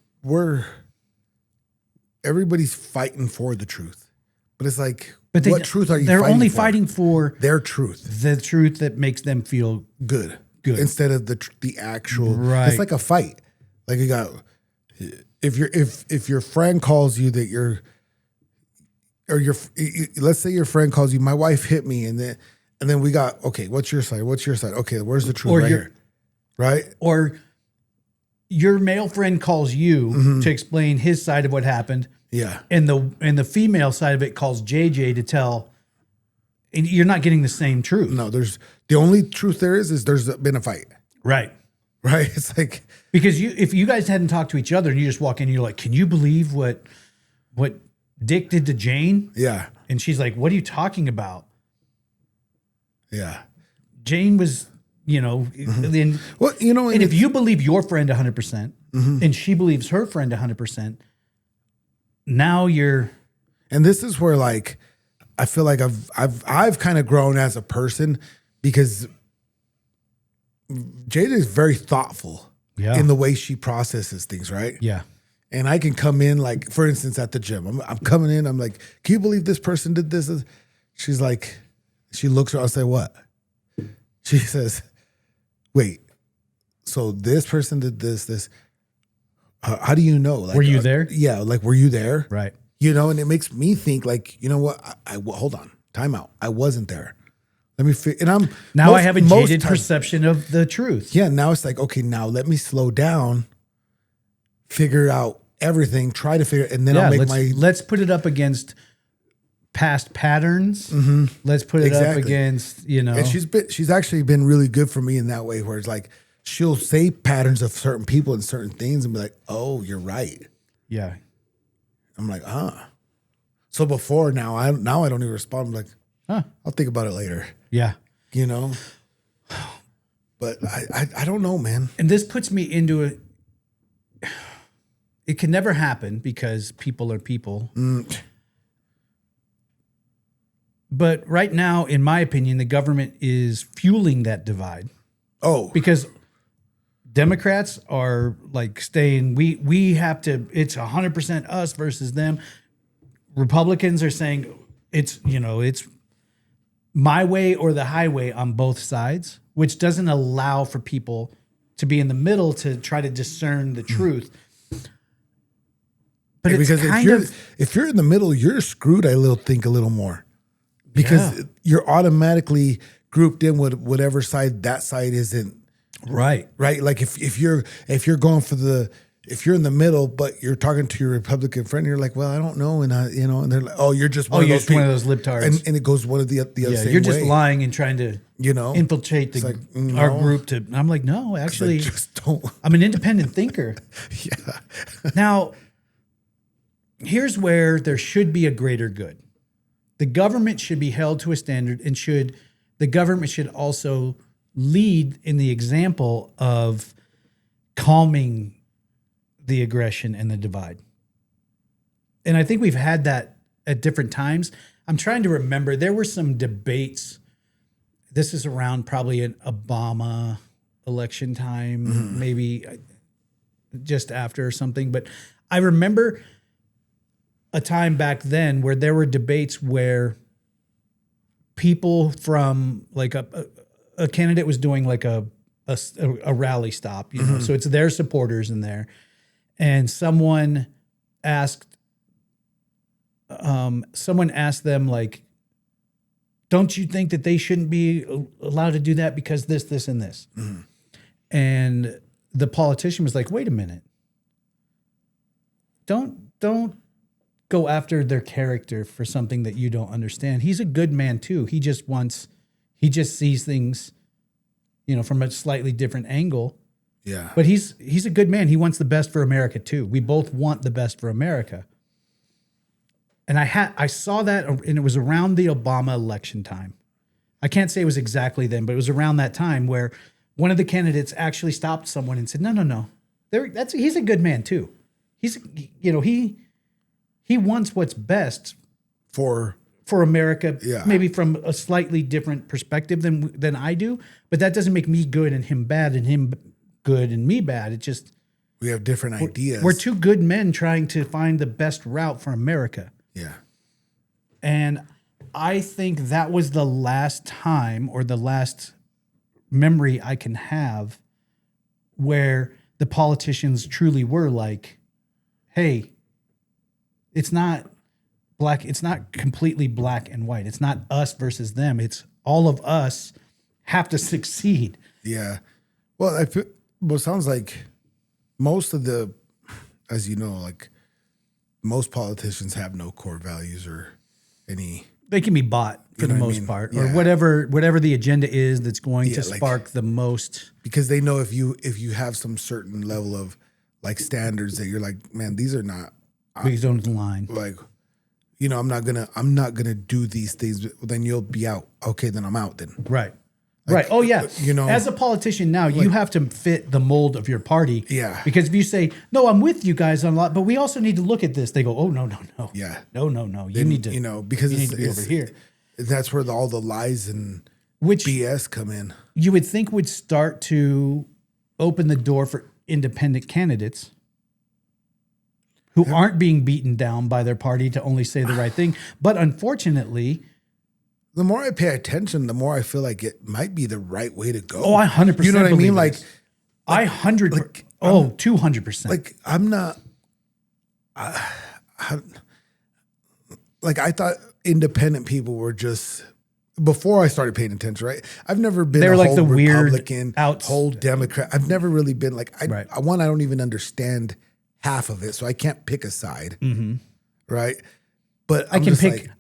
everybody's fighting for the truth. But it's like, what truth are you fighting for? They're only fighting for their truth. The truth that makes them feel good. Good. instead of the actual. Right. It's like a fight. Like you got if your friend calls you that you're or your let's say your friend calls you, my wife hit me, and then we got, okay, what's your side? What's your side? Okay, where's the truth? Or right here. Right? Or your male friend calls you to explain his side of what happened. Yeah. And the female side of it calls JJ to tell, and you're not getting the same truth. No, there's the only truth there is there's been a fight. Right. Right? It's like, because if you guys hadn't talked to each other and you just walk in and you're like, can you believe what Dick did to Jane? yeah. And she's like, what are you talking about? Yeah. Jane was, then, Well, and if you believe your friend 100% percent and she believes her friend 100%, now you're. And this is where, like, I feel like I've kind of grown as a person, because Jada is very thoughtful in the way she processes things, right? Yeah. And I can come in, like, for instance, at the gym. I'm coming in, I'm like, can you believe this person did this? She's like, she looks, I'll say, what? She says, wait, so this person did this. How do you know? Like, Were you there? Yeah, like, were you there? Right. And it makes me think, like, you know what? Hold on, time out. I wasn't there. Let me and I'm now I have a jaded perception of the truth. Yeah, now it's like, okay, now let me slow down, figure out everything, try to figure, and then I'll make let's put it up against past patterns. Let's put it up against, And she's actually been really good for me in that way, where it's like she'll say patterns of certain people and certain things and be like, oh, you're right. Yeah. I'm like, So before now I don't even respond. I'm like, I'll think about it later. Yeah. But I don't know, man. And this puts me into it can never happen because people are people. But right now, in my opinion, the government is fueling that divide. Oh. Because Democrats are like staying, we have to, it's 100% us versus them. Republicans are saying it's my way or the highway on both sides, which doesn't allow for people to be in the middle to try to discern the truth. But Yeah, it's because if you're in the middle, you're screwed. I think a little more, because you're automatically grouped in with whatever side that side isn't. right. Like if you're going for if you're in the middle, but you're talking to your Republican friend, you're like, well, I don't know, and and they're like, oh, you're just one of those one of those libtards, and it goes one of the other same you're just way. lying and trying to infiltrate our group. I'm like, no, actually, just don't. I'm an independent thinker. Yeah. Now, here's where there should be a greater good. The government should be held to a standard, and the government should also lead in the example of calming the aggression and the divide. And I think we've had that at different times. I'm trying to remember. There were some debates. This is around probably an Obama election time, maybe just after or something. But I remember a time back then where there were debates where people from like a candidate was doing like a rally stop, so it's their supporters in there. And someone asked them, like, don't you think that they shouldn't be allowed to do that because this, and this? And the politician was like, wait a minute. Don't go after their character for something that you don't understand. He's a good man too. He just sees things, from a slightly different angle. Yeah. But he's a good man. He wants the best for America too. We both want the best for America. And I saw that, and it was around the Obama election time. I can't say it was exactly then, but it was around that time where one of the candidates actually stopped someone and said, no. He's a good man too. He wants what's best for America, maybe from a slightly different perspective than I do, but that doesn't make me good and him bad and him good and me bad. It just, we have different ideas. We're two good men trying to find the best route for America. Yeah. And I think that was the last time, or the last memory I can have where the politicians truly were like, hey, it's not completely black and white. It's not us versus them. It's all of us have to succeed. Yeah. Well, it sounds like most of the, as you know, like most politicians have no core values or any. They can be bought for the most part, or Yeah. whatever the agenda is that's going to like- spark the most. Because they know if you have some certain level of like standards that you're like, man, these are not Please don't line. like, you know, I'm not gonna do these things. Then you'll be out. Okay, then I'm out. Then Right. Right. Oh yeah. you know, as a politician now, you have to fit the mold of your party. Yeah. Because if you say, no, I'm with you guys on a lot, but we also need to look at this, they go, oh no. Yeah. No. You need to, you know, because you need to be over here. That's where all the lies and Which BS come in. you would think would start to open the door for independent candidates who aren't being beaten down by their party to only say the right thing. But unfortunately, The more I pay attention, the more I feel like it might be the right way to go. oh, I 100%. You know what I believe mean? it Like, is. I 200%. like I'm not. Like I thought independent people were just before I started paying attention. Right? I've never been. They're a like whole the weird Republican, whole Democrat. I've never really been like. Right. I don't even understand half of it, so I can't pick a side. Mm-hmm. Right? But I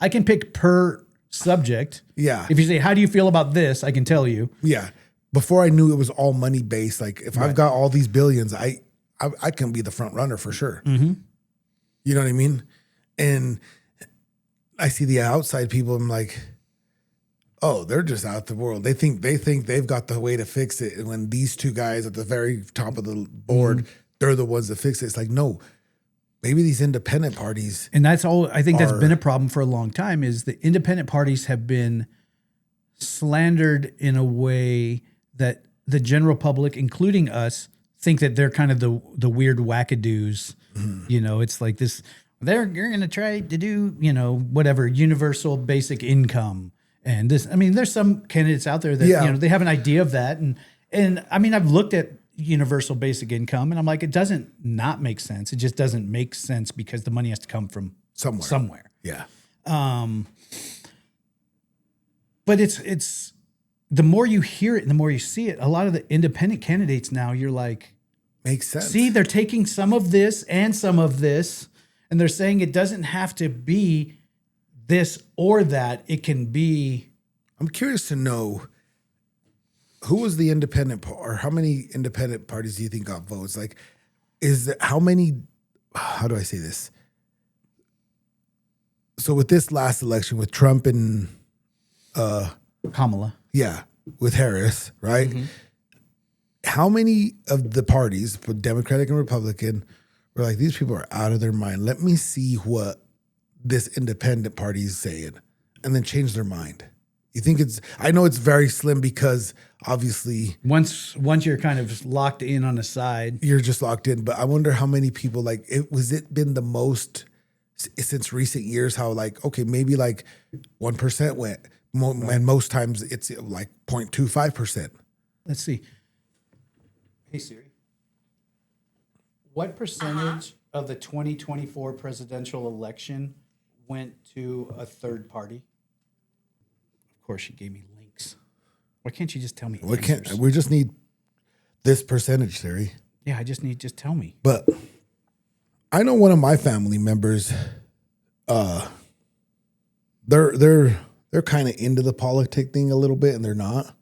can pick per subject. Yeah. If you say, how do you feel about this? I can tell you. Yeah. Before I knew it was all money based, like if I've got all these billions, I can be the front runner for sure. Mm-hmm. You know what I mean? And I see the outside people. I'm like, oh, they're just out the world. They think they've got the way to fix it. And when these two guys at the very top of the board, they're the ones that fix it. It's like, no, maybe these independent parties. And that's all. I think that's been a problem for a long time. Is the independent parties have been slandered in a way that the general public, including us, think that they're kind of the weird wackadoos. You know, it's like this. You're going to try to do, whatever universal basic income and this. I mean, there's some candidates out there that they have an idea of that, and I mean, I've looked at universal basic income, and I'm like, it doesn't not make sense. It just doesn't make sense because the money has to come from somewhere. Yeah. But it's the more you hear it and the more you see it, a lot of the independent candidates now, you're like, makes sense. see, they're taking some of this and some of this, and they're saying it doesn't have to be this or that. It can be. I'm curious to know who was the independent or how many independent parties do you think got votes? Like, how do I say this? So with this last election with Trump and Kamala. Yeah, with Harris, right? Mm-hmm. How many of the parties, both Democratic and Republican, were like, these people are out of their mind. Let me see what this independent party is saying, and then change their mind. You think I know it's very slim because obviously once you're kind of locked in on the side, you're just locked in. But I wonder how many people it been the most since recent years, how like, okay, maybe like 1% went. And most times it's like 0.25%. Let's see. Hey, Siri. What percentage of the 2024 presidential election went to a third party? Of course, she gave me links. Why can't you just tell me answers? We just need this percentage, Siri. Yeah, just tell me. But I know one of my family members, they're kind of into the politic thing a little bit, and they're not.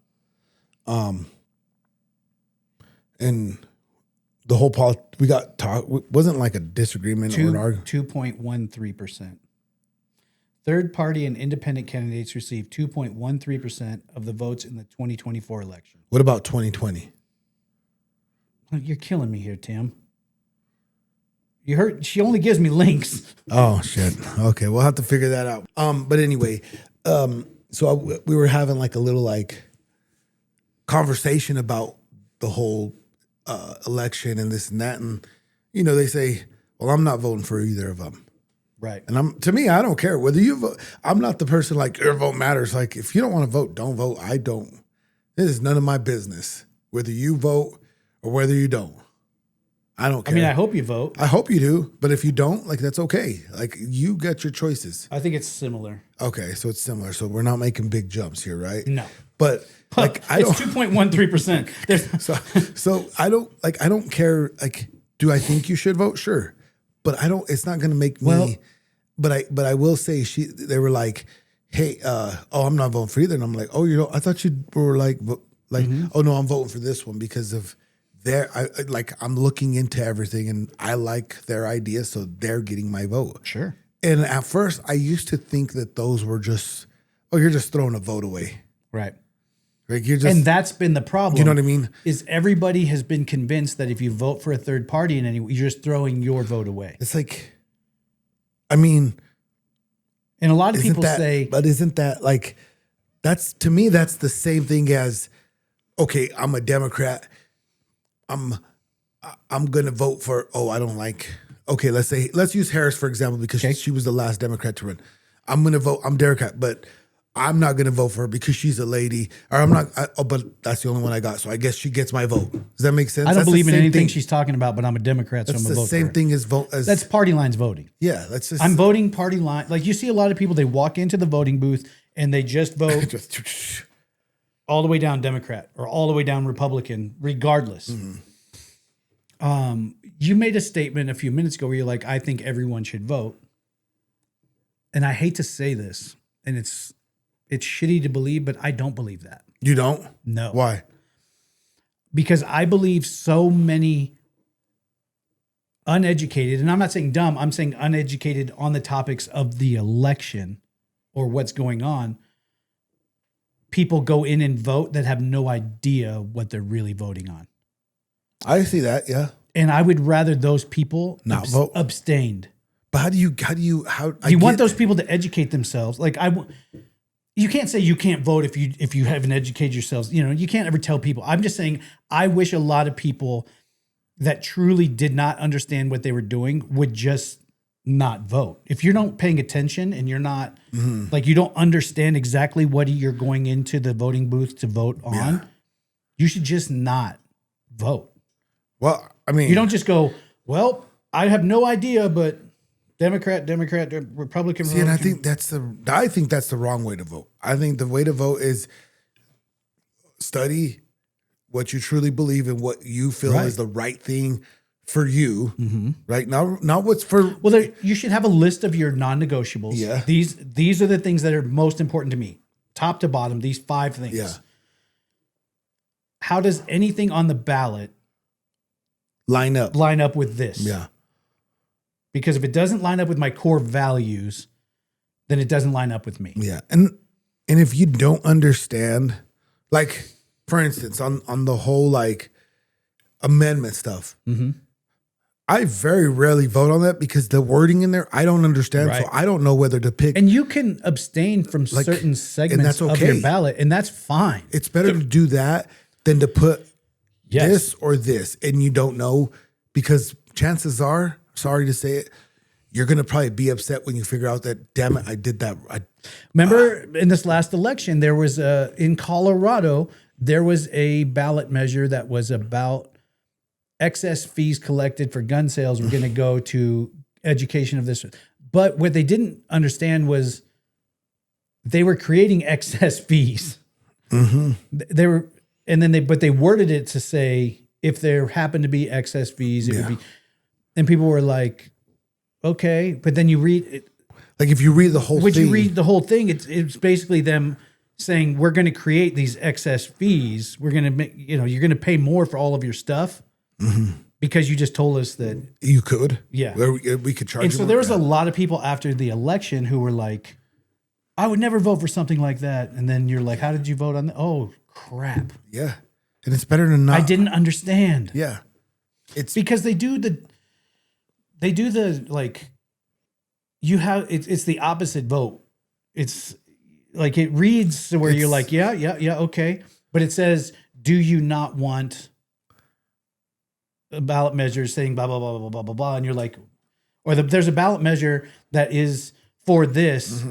And the whole we got talk wasn't like a disagreement or an argument. 2.13%. Third party and independent candidates received 2.13% of the votes in the 2024 election. What about 2020? You're killing me here, Tim. You heard she only gives me links. Oh shit. Okay, we'll have to figure that out. But anyway, we were having like a little like conversation about the whole election and this and that, and they say, well, I'm not voting for either of them. Right. And to me, I don't care whether you vote. I'm not the person like your vote matters. Like if you don't want to vote, don't vote. I don't. This is none of my business, whether you vote or whether you don't. I don't care. I mean, I hope you vote. I hope you do, but if you don't, like, that's okay. Like, you got your choices. I think it's similar. Okay, so it's similar. So we're not making big jumps here, right? No. But like, I it's don't. 2.13%. So I don't care. Like, do I think you should vote? Sure, but I don't. It's not going to make me. Well, but I will say they were like, hey, I'm not voting for either, and I'm like, oh, you know, I thought you were like, oh no, I'm voting for this one because of I'm looking into everything and I like their idea, so they're getting my vote. Sure. And at first, I used to think that those were just, you're just throwing a vote away. Right. Like you're just, and that's been the problem. You know what I mean? Is everybody has been convinced that if you vote for a third party in any way, you're just throwing your vote away. It's like, I mean, and a lot of people say, but isn't that like, that's, to me, that's the same thing as, okay, I'm a Democrat. I'm going to vote for, I don't like, okay, let's use Harris, for example, because she was the last Democrat to run. I'm going to vote, I'm Democrat, but I'm not going to vote for her because she's a lady, or I'm not, but that's the only one I got. So I guess she gets my vote. Does that make sense? I don't believe in anything she's talking about, but I'm a Democrat, so I'm going to vote for her. That's the same thing as vote. That's party lines voting. Yeah, that's just. I'm voting party line. Like you see a lot of people, they walk into the voting booth and they just vote all the way down Democrat or all the way down Republican, regardless. You made a statement a few minutes ago where you're like, I think everyone should vote. And I hate to say this, and it's shitty to believe, but I don't believe that. You don't? No. Why? Because I believe so many uneducated, and I'm not saying dumb, I'm saying uneducated on the topics of the election or what's going on. People go in and vote that have no idea what they're really voting on. I see that, yeah. And I would rather those people not vote, abstained. But how do you want those people to educate themselves? Like you can't say you can't vote if you haven't educated yourselves. You know, you can't ever tell people. I'm just saying I wish a lot of people that truly did not understand what they were doing would just not vote. If you're not paying attention and you're not like you don't understand exactly what you're going into the voting booth to vote on, you should just not vote. Well, I mean, you don't just go, well, I have no idea, but Democrat, Republican. See, and I think that's the wrong way to vote. I think the way to vote is study what you truly believe in, what you feel is the right thing for you, right? Not what's for. Well, you should have a list of your non-negotiables. Yeah. These are the things that are most important to me, top to bottom. These 5 things. Yeah. How does anything on the ballot line up with this? Yeah. Because if it doesn't line up with my core values, then it doesn't line up with me. Yeah. And if you don't understand, like, for instance, on the whole, like, amendment stuff, I very rarely vote on that because the wording in there, I don't understand. Right. So I don't know whether to pick. And you can abstain from certain segments of your ballot, and that's fine. It's better to do that than to put this or this, and you don't know, because chances are, sorry to say it, you're going to probably be upset when you figure out that, damn it, I did that. Remember in this last election, there was in Colorado, there was a ballot measure that was about excess fees collected for gun sales were going to go to education of this. But what they didn't understand was they were creating excess fees. They were, and then they worded it to say, if there happened to be excess fees, it would be, and people were like, okay, but then you read it. Like if you read the whole thing. Would you read the whole thing? It's basically them saying, we're going to create these excess fees. We're going to make, you're going to pay more for all of your stuff because you just told us that you could. Yeah. We could charge. And so there was a lot of people after the election who were like, I would never vote for something like that. And then you're like, how did you vote on that? Oh, crap. Yeah. And it's better than not. I didn't understand. Yeah. It's because they do the like, you have, it's the opposite vote. It's like, it reads to where you're like, yeah, okay. But it says, do you not want a ballot measure saying blah, blah, blah, blah, blah, blah, blah. And you're like, or there's a ballot measure that is for this,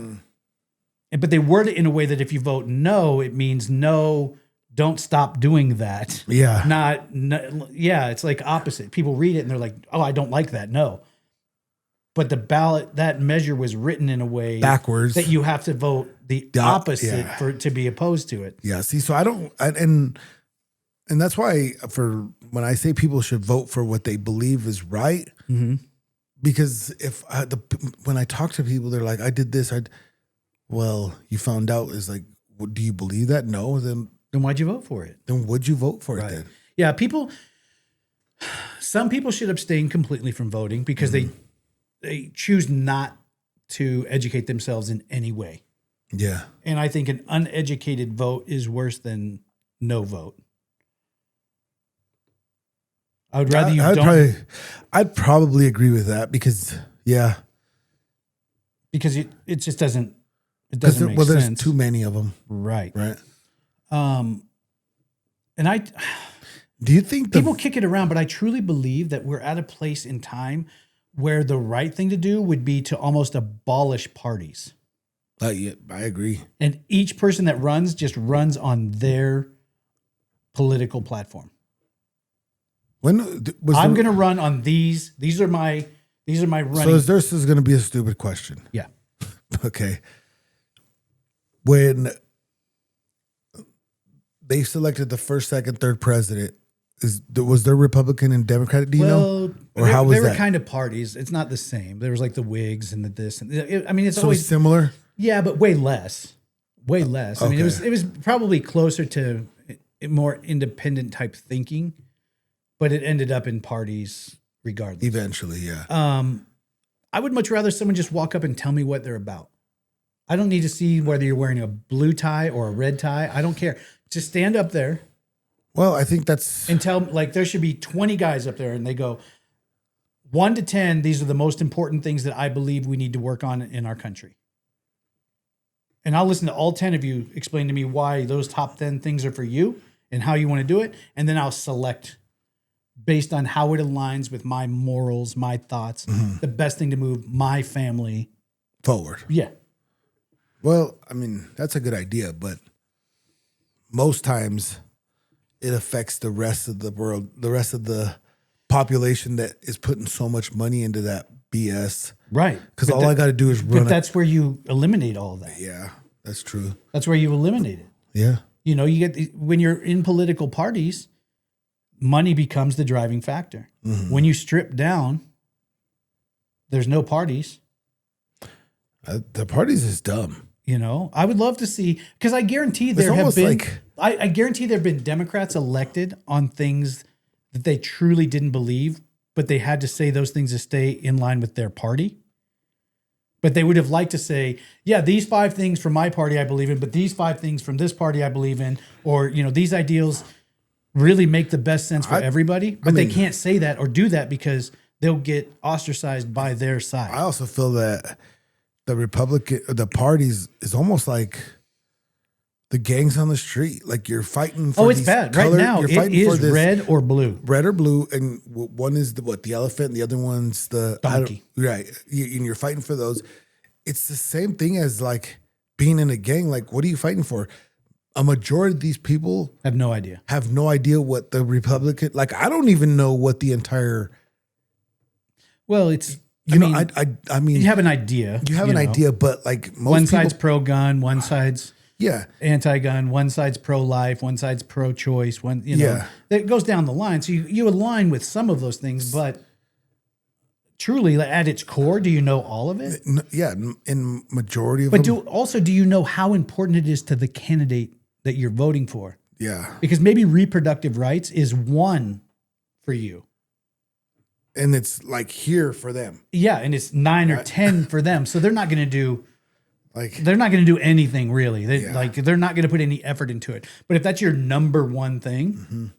but they word it in a way that if you vote no, it means no don't stop doing that. Yeah. Yeah, it's like opposite. People read it and they're like, oh, I don't like that. No. But the ballot, that measure was written in a way Backwards. that you have to vote the opposite for to be opposed to it. Yeah. See, so and that's why when I say people should vote for what they believe is right, because when I talk to people, they're like, I did this. Well, you found out is like, well, do you believe that? No. Then why'd you vote for it? Then would you vote for it then? Yeah. Some people should abstain completely from voting because they choose not to educate themselves in any way. Yeah. And I think an uneducated vote is worse than no vote. I would rather I'd probably agree with that because it just doesn't make sense. Well, there's too many of them. Right. And do you think people kick it around, but I truly believe that we're at a place in time where the right thing to do would be to almost abolish parties. Yeah, I agree. And each person that runs just runs on their political platform. I'm going to run on these. These are my running. So this is going to be a stupid question. Yeah. Okay. When they selected the first, second, third president, was there Republican and Democratic? Do you know? Or how was that? They were kind of parties. It's not the same. There was like the Whigs and the this. And it's so always similar. Yeah, but way less. Way less. I mean, it was probably closer to more independent type thinking, but it ended up in parties regardless. Eventually, yeah. I would much rather someone just walk up and tell me what they're about. I don't need to see whether you're wearing a blue tie or a red tie. I don't care. Just stand up there. Well, I think that's... And tell, like, there should be 20 guys up there and they go, 1 to 10, these are the most important things that I believe we need to work on in our country. And I'll listen to all 10 of you explain to me why those top 10 things are for you and how you want to do it. And then I'll select based on how it aligns with my morals, my thoughts, the best thing to move my family forward. Yeah. Well, I mean, that's a good idea, but most times it affects the rest of the world, the rest of the population that is putting so much money into that BS. Right. Because all I got to do is run. But that's where you eliminate all of that. Yeah, that's true. That's where you eliminate it. Yeah. You know, you get when you're in political parties, money becomes the driving factor. When you strip down, there's no parties. The parties is dumb. You know, I would love to see, because I guarantee there have been, I guarantee there have been Democrats elected on things that they truly didn't believe, but they had to say those things to stay in line with their party. But they would have liked to say, yeah, these 5 things from my party I believe in, but these 5 things from this party I believe in, or, you know, these ideals really make the best sense for everybody. But they can't say that or do that because they'll get ostracized by their side. I also feel that the parties is almost like the gangs on the street. Like you're fighting for it's bad. Right now, it is red or blue. Red or blue, and one is the elephant, and the other one's the donkey. Right. And you're fighting for those. It's the same thing as like being in a gang. Like, what are you fighting for? A majority of these people have no idea. Have no idea what the Republican, like, I don't even know what the entire. Well, it's, I mean, you have an idea. You have an idea, but like most one side's pro-gun, one side's anti-gun, one side's pro-life, one side's pro-choice. One, you know, it goes down the line. So you align with some of those things, but truly, at its core, do you know all of it? Yeah, in majority of them. But do you know how important it is to the candidate that you're voting for? Yeah, because maybe reproductive rights is one for you. And it's like here for them. Yeah, and it's 9 or 10 for them. So they're not going to do they're not going to do anything really. They're not going to put any effort into it. But if that's your number one thing,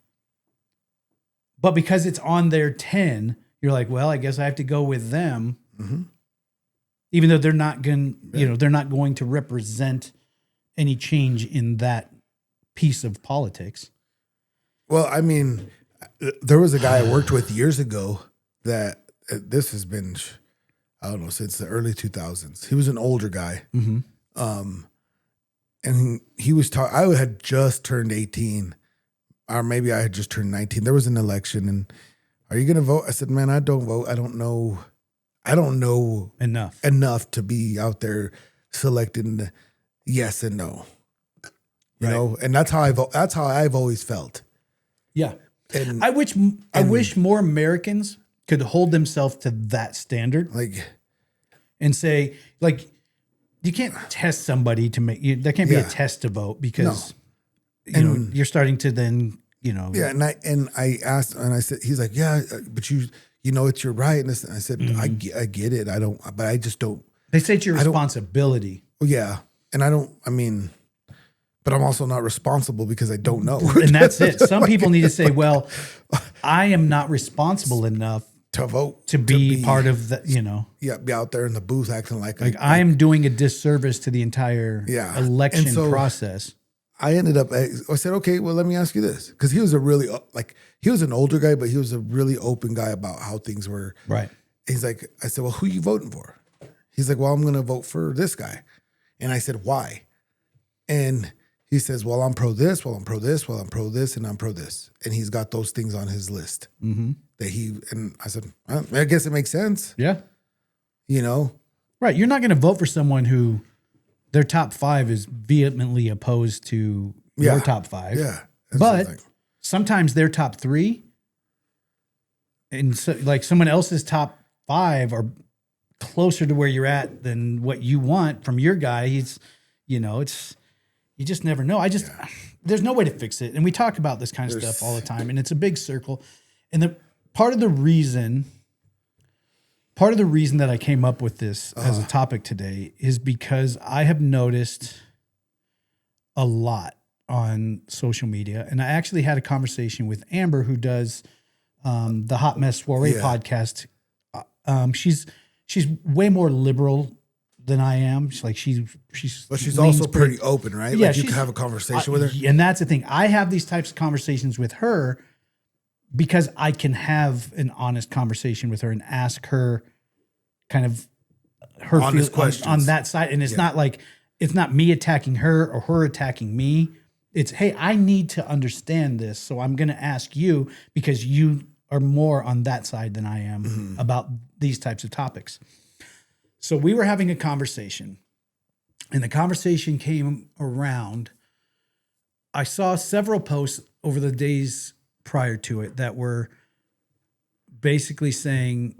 but because it's on their 10, you're like, well, I guess I have to go with them. Even though they're not going, they're not going to represent any change in that piece of politics. Well, I mean, there was a guy I worked with years ago that this has been, I don't know, since the early 2000s. He was an older guy. and he was talking. I had just turned 18, or maybe I had just turned 19. There was an election, and are you going to vote? I said, man, I don't vote. I don't know enough to be out there selecting yes and no. You know, and that's how I vote. That's how I've always felt. Yeah. And I wish more Americans could hold themselves to that standard. like, And say, like, you can't test somebody to make you. That can't be a test to vote because you know you're starting to then yeah. And I asked, and I said, he's like, yeah, but you know, it's your right. And I said, I get it. I don't, but I just don't. They say it's your responsibility. Yeah, and I don't. I mean, but I'm also not responsible because I don't know. And that's it. Some people need to say, well, I am not responsible enough to vote, to be part of the, yeah, be out there in the booth acting like I am doing a disservice to the entire election process. I ended up, I said, okay, well, let me ask you this. Because he was he was an older guy, but he was a really open guy about how things were. Right. He's like, I said, well, who you voting for? He's like, well, I'm going to vote for this guy. And I said, why? And he says, well, I'm pro this, well, I'm pro this, well, I'm pro this, and I'm pro this. And he's got those things on his list that and I said, well, I guess it makes sense. Yeah. You know? Right. You're not going to vote for someone who their top 5 is vehemently opposed to your top 5. Yeah. But sometimes their top 3 and so, like someone else's top 5 are closer to where you're at than what you want from your guy. He's, it's, you just never know. There's no way to fix it. And we talk about this kind of stuff all the time, and it's a big circle. And part of the reason that I came up with this as a topic today is because I have noticed a lot on social media. And I actually had a conversation with Amber, who does the Hot Mess Soiree podcast. She's way more liberal than I am. But she's also pretty open, right? Yeah, like you can have a conversation with her. And that's the thing. I have these types of conversations with her because I can have an honest conversation with her and ask her kind of her honest questions on that side. And it's not like, it's not me attacking her or her attacking me. It's, hey, I need to understand this. So I'm going to ask you because you are more on that side than I am about these types of topics. So we were having a conversation, and the conversation came around. I saw several posts over the days prior to it that were basically saying,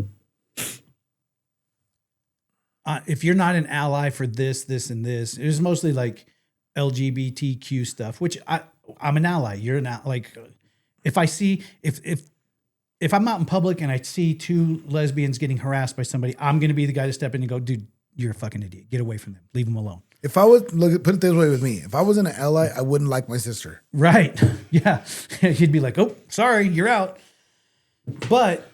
if you're not an ally for this, this, and this, it was mostly like LGBTQ stuff, which I'm an ally. You're not like, if I see, if I'm out in public and I see 2 lesbians getting harassed by somebody, I'm going to be the guy to step in and go, dude, you're a fucking idiot. Get away from them. Leave them alone. If I was, put it this way with me, if I wasn't an ally, I wouldn't like my sister. Right. Yeah. He'd be like, oh, sorry, you're out. But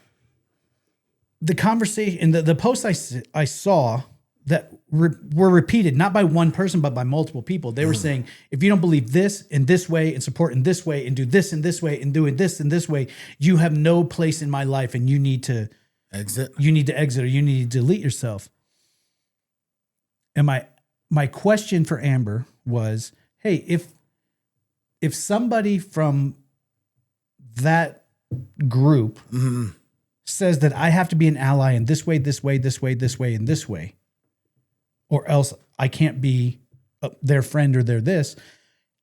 the conversation and the posts I saw that were repeated, not by one person, but by multiple people. They were saying, if you don't believe this in this way and support in this way and do this in this way and do it this in this way, you have no place in my life and you need to exit. You need to exit or you need to delete yourself. And my question for Amber was, hey, if somebody from that group says that I have to be an ally in this way, this way, this way, this way, and this way, or else I can't be their friend or their this,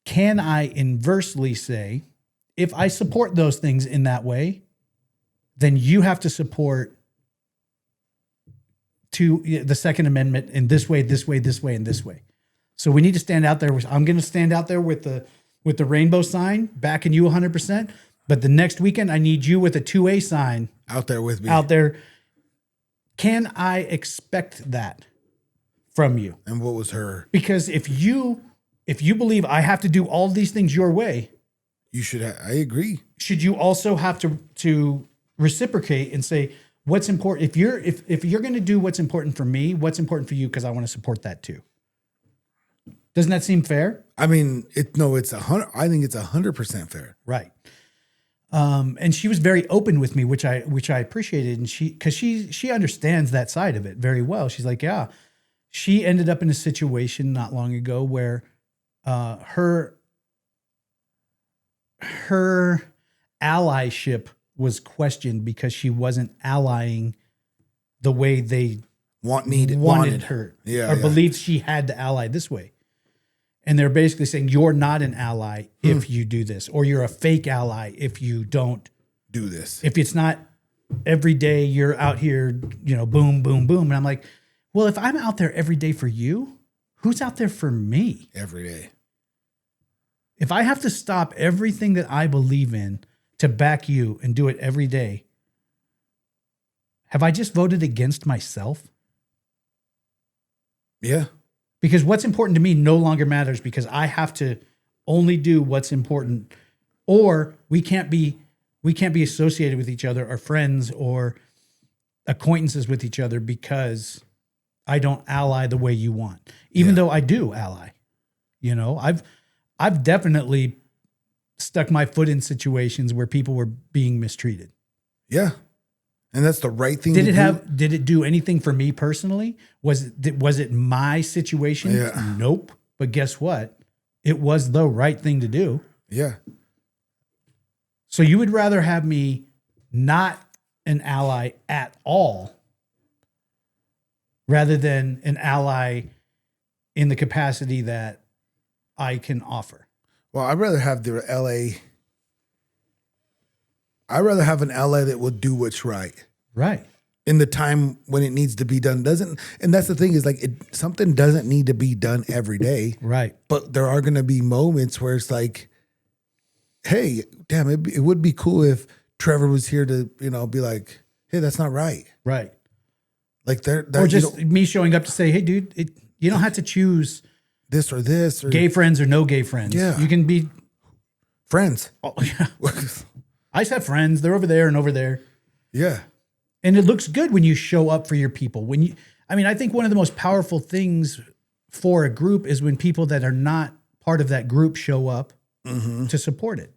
can I inversely say, if I support those things in that way, then you have to support the Second Amendment in this way, this way, this way, and this way. So we need to stand out there. I'm going to stand out there with the rainbow sign, backing you 100%. But the next weekend, I need you with a 2A sign out there with me. Out there. Can I expect that from you? And what was her? Because if you believe I have to do all these things your way, you should. I agree. Should you also have to reciprocate and say what's important? If you're going to do what's important for me, what's important for you? Because I want to support that too. Doesn't that seem fair? I mean, it's 100. I think it's 100% fair. Right. And she was very open with me, which I appreciated. And she understands that side of it very well. She's like, yeah, she ended up in a situation not long ago where her allyship was questioned because she wasn't allying the way they wanted her, or believed she had to ally this way. And they're basically saying you're not an ally if you do this, or you're a fake ally if you don't do this. If it's not every day you're out here, boom, boom, boom. And I'm like, well, if I'm out there every day for you, who's out there for me? Every day. If I have to stop everything that I believe in to back you and do it every day, have I just voted against myself? Yeah. Because what's important to me no longer matters because I have to only do what's important, or we can't be associated with each other or friends or acquaintances with each other because I don't ally the way you want, even though I do ally. I've definitely stuck my foot in situations where people were being mistreated. Yeah. And that's the right thing to do. Did it do anything for me personally? Was it my situation? Yeah. Nope. But guess what? It was the right thing to do. Yeah. So you would rather have me not an ally at all rather than an ally in the capacity that I can offer. Well, I'd rather have I'd rather have an ally that will do what's right. Right. In the time when it needs to be done. And that's the thing is like something doesn't need to be done every day. Right. But there are going to be moments where it's like, hey, damn, it would be cool if Trevor was here to, be like, hey, that's not right. Right. Like or just me showing up to say, hey, dude, you don't have to choose this or this. Or gay friends or no gay friends. Yeah. You can be friends. Oh, yeah. I just have friends. They're over there and over there. Yeah. And it looks good when you show up for your people. I think one of the most powerful things for a group is when people that are not part of that group show up to support it.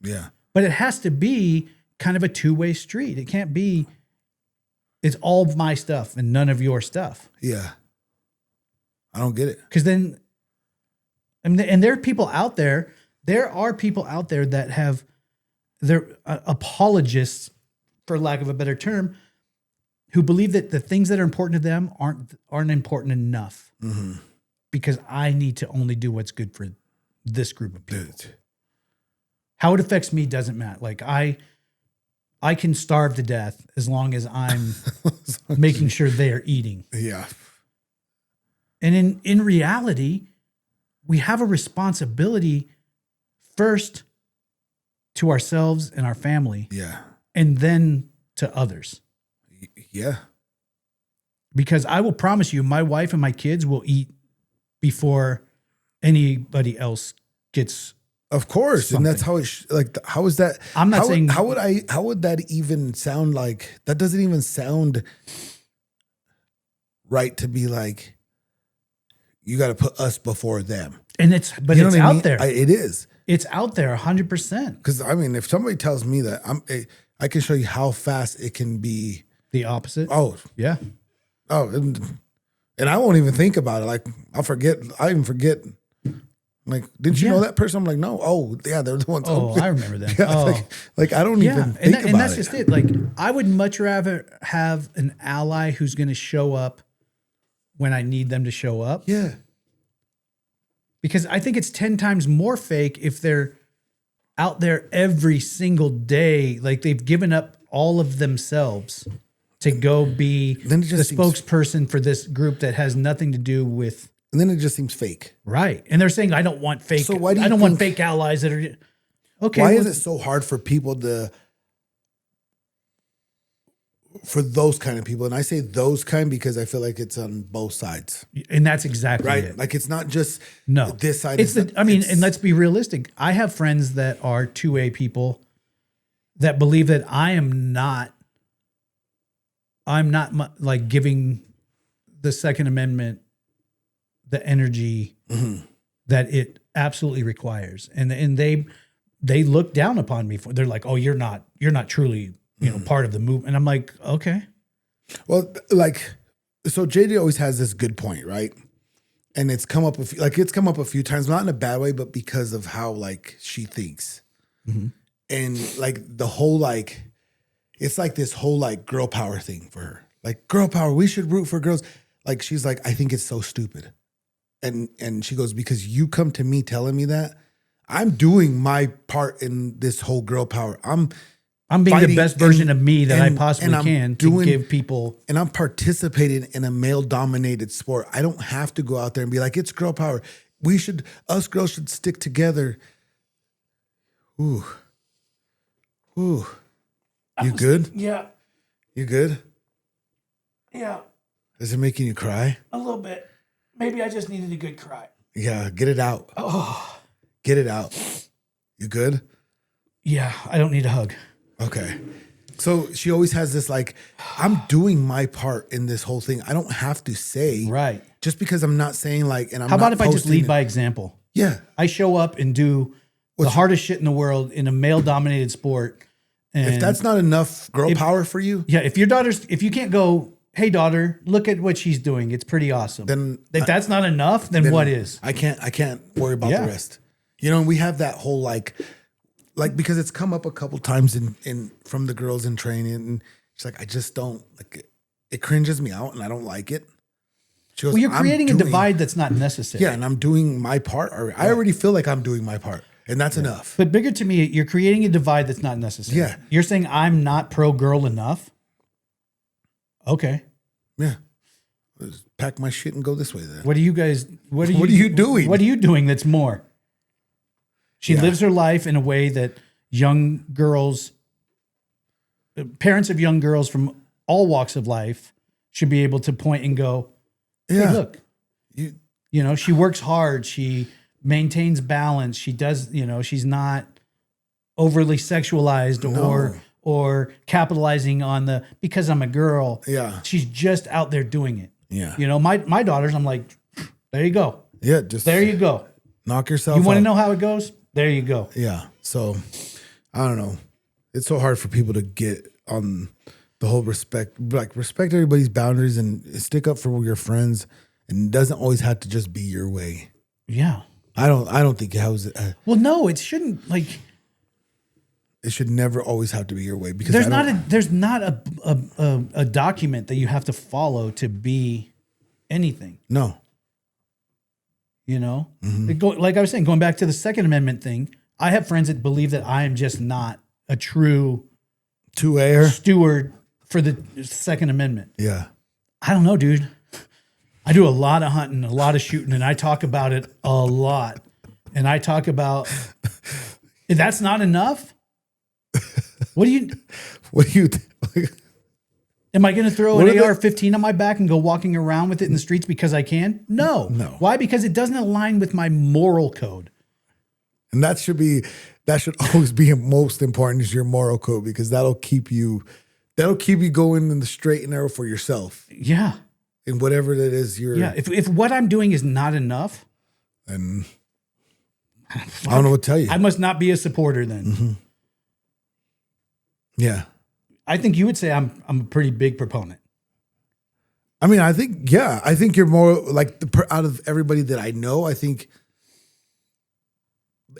Yeah. But it has to be kind of a two-way street. It can't be, it's all my stuff and none of your stuff. Yeah. I don't get it. Because then, and there are people out there that they're apologists, for lack of a better term, who believe that the things that are important to them aren't important enough because I need to only do what's good for this group of people. Dude. How it affects me doesn't matter. Like I can starve to death as long as I'm making sure they are eating. Yeah. And in reality, we have a responsibility first to ourselves and our family. Yeah. And then to others. Yeah. Because I will promise you, my wife and my kids will eat before anybody else gets. Of course. Something. And that's how how is that? I'm not saying. How would that even sound like? That doesn't even sound right to be like, you got to put us before them. And it's out there. It is. It's out there 100%. Because if somebody tells me that, I can show you how fast it can be the opposite. Oh yeah. Oh, and I won't even think about it. Like I even forget. Like, didn't you know that person? I'm like, no. Oh, yeah, they're the ones. Oh, I remember them. Yeah, like I don't even think about it. And that's just it. Like I would much rather have an ally who's going to show up when I need them to show up. Yeah. Because I think it's 10 times more fake if they're out there every single day. Like they've given up all of themselves to go be the spokesperson for this group that has nothing to do with. And then it just seems fake. Right. And they're saying, I don't want fake. So why do you I don't want fake allies that are. Okay. Why is it so hard for people for those kind of people? And I say those kind because I feel like it's on both sides. And that's exactly right. It. Like it's not just this side. And let's be realistic. I have friends that are 2A people that believe that I'm not like giving the Second Amendment the energy that it absolutely requires. And they look down upon me they're like, oh, you're not truly, part of the movement. And I'm like, okay. Well, so JD always has this good point, right? And it's come up a few times, not in a bad way, but because of how like she thinks. And like the whole like, it's like this whole like girl power thing for her. Like girl power, we should root for girls. Like she's like, I think it's so stupid. And she goes, because you come to me telling me that, I'm doing my part in this whole girl power. I'm being the best version and, of me that and, I possibly and can to give people. And I'm participating in a male-dominated sport. I don't have to go out there and be like, it's girl power. Us girls should stick together. Ooh. You good? Yeah. You good? Yeah. Is it making you cry? A little bit. Maybe I just needed a good cry. Yeah, get it out. Oh. Get it out. You good? Yeah, I don't need a hug. Okay. So she always has this like, I'm doing my part in this whole thing. I don't have to say. Right. Just because I'm not saying like, and I'm How not about if I just posting lead it. by example? Yeah. I show up and do the hardest shit in the world in a male-dominated sport. And If that's not enough girl power for you, yeah, if you can't go, hey daughter, look at what she's doing. It's pretty awesome. Then if that's not enough, then what is? I can't worry about Yeah. the rest. You know, and we have that whole like because it's come up a couple times in from the girls in training, and she's like, I just don't like it cringes me out and I don't like it. She goes, Well, you're "I'm creating a doing-" divide that's not necessary. Yeah, and I'm doing my part. I already feel like I'm doing my part, and that's enough. But bigger to me, you're creating a divide that's not necessary. Yeah. You're saying I'm not pro girl enough. Okay. Yeah. Let's pack my shit and go this way then. What are you guys? What are What are you doing? What are you doing that's more? She Yeah. lives her life in a way that young girls, parents of young girls from all walks of life, should be able to point and go, Yeah. hey, look, You, you know, she works hard. She maintains balance. She does, you know, she's not overly sexualized or capitalizing on the, because I'm a girl. Yeah. She's just out there doing it. Yeah. You know, my daughters, I'm like, there you go. yeah, just There you go. knock yourself You want to out. know how it goes? There you go. Yeah. So I don't know. It's so hard for people to get on the whole respect everybody's boundaries and stick up for your friends, and it doesn't always have to just be your way. Yeah. I don't think Well, no, it shouldn't. Like, it should never always have to be your way, because there's not a document that you have to follow to be anything. no. You know, Mm-hmm. like I was saying, going back to the Second Amendment thing, I have friends that believe that I am just not a true 2A. steward for the Second Amendment. Yeah. I don't know, dude. I do a lot of hunting, a lot of shooting, and I talk about it a lot. And I talk about, if that's not enough, what do you, am I going to throw What are an they- AR-15 on my back and go walking around with it in the streets because I can? No. No. Why? Because it doesn't align with my moral code. And that should always be most important, is your moral code, because that'll keep you going in the straight and narrow for yourself. Yeah. And whatever that is, Yeah. If what I'm doing is not enough, and I don't know what to tell you. I must not be a supporter then. Mm-hmm. Yeah. I think you would say I'm a pretty big proponent. I mean, I think you're more like out of everybody that I know, I think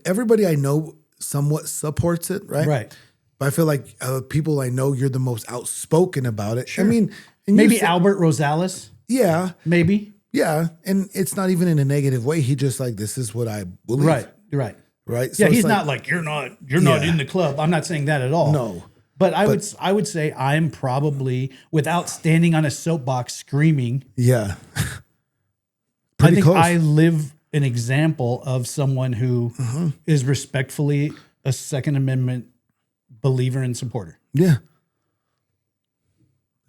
everybody I know somewhat supports it, right? Right. But I feel like people I know, you're the most outspoken about it. Sure. I mean, and Maybe you say- Albert Rosales. Yeah. Maybe. Yeah. And it's not even in a negative way. He just like, this is what I believe. Right. Right. Right. Yeah, it's he's not like you're not Yeah. in the club. I'm not saying that at all. No. But I would say I'm probably, without standing on a soapbox screaming, Yeah. I Pretty think close. I live an example of someone who Mm-hmm. is respectfully a Second Amendment believer and supporter. Yeah.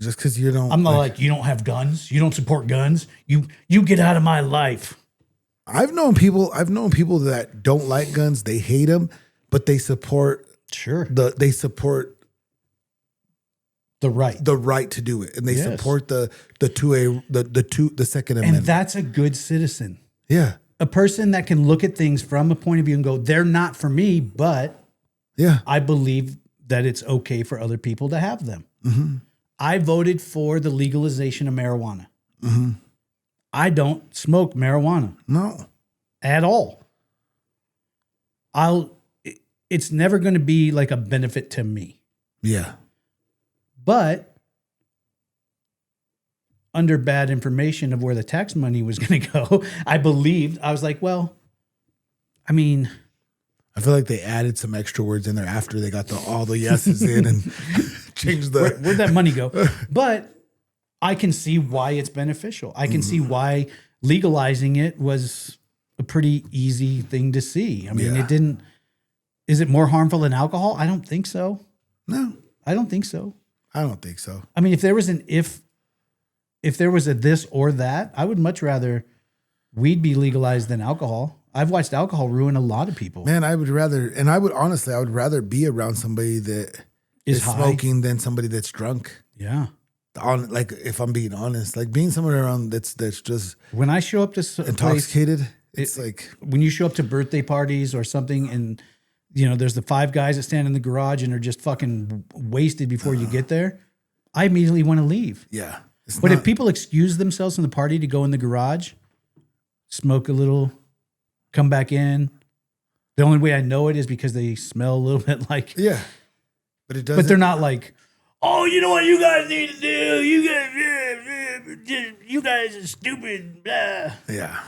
Just because you don't. I'm not like, you don't have guns, you don't support guns, you get out of my life. I've known people that don't like guns. They hate them, but they support Sure. they support The right. the right to do it, and they Yes. support the Second And Amendment. that's a good citizen. Yeah. A person that can look at things from a point of view and go, they're not for me, but Yeah. I believe that it's okay for other people to have them. Mm-hmm. I voted for the legalization of marijuana. Mm-hmm. I don't smoke marijuana No. at all. It's never going to be like a benefit to me. Yeah. But under bad information of where the tax money was going to go, I was like, well, I mean, I feel like they added some extra words in there after they got all the yeses in and changed the. where'd that money go? But I can see why it's beneficial. I can see why legalizing it was a pretty easy thing to see. I mean, Yeah. it didn't. Is it more harmful than alcohol? I don't think so. No, I don't think so. I don't think so. I mean, if there was a this or that, I would much rather weed be legalized than alcohol. I've watched alcohol ruin a lot of people. Man, I would rather be around somebody that is high. smoking than somebody that's drunk. Yeah. Like, if I'm being honest, like being somewhere around that's just When I show up to a place, intoxicated, it's like, when you show up to birthday parties or something and, you know, there's the 5 guys that stand in the garage and are just fucking wasted before you get there, I immediately want to leave. yeah. It's But not- if people excuse themselves from the party to go in the garage, smoke a little, come back in, the only way I know it is because they smell a little bit like, yeah, but it doesn't. but they're not like, oh, you know what you guys need to do? You guys are stupid. Blah. Yeah,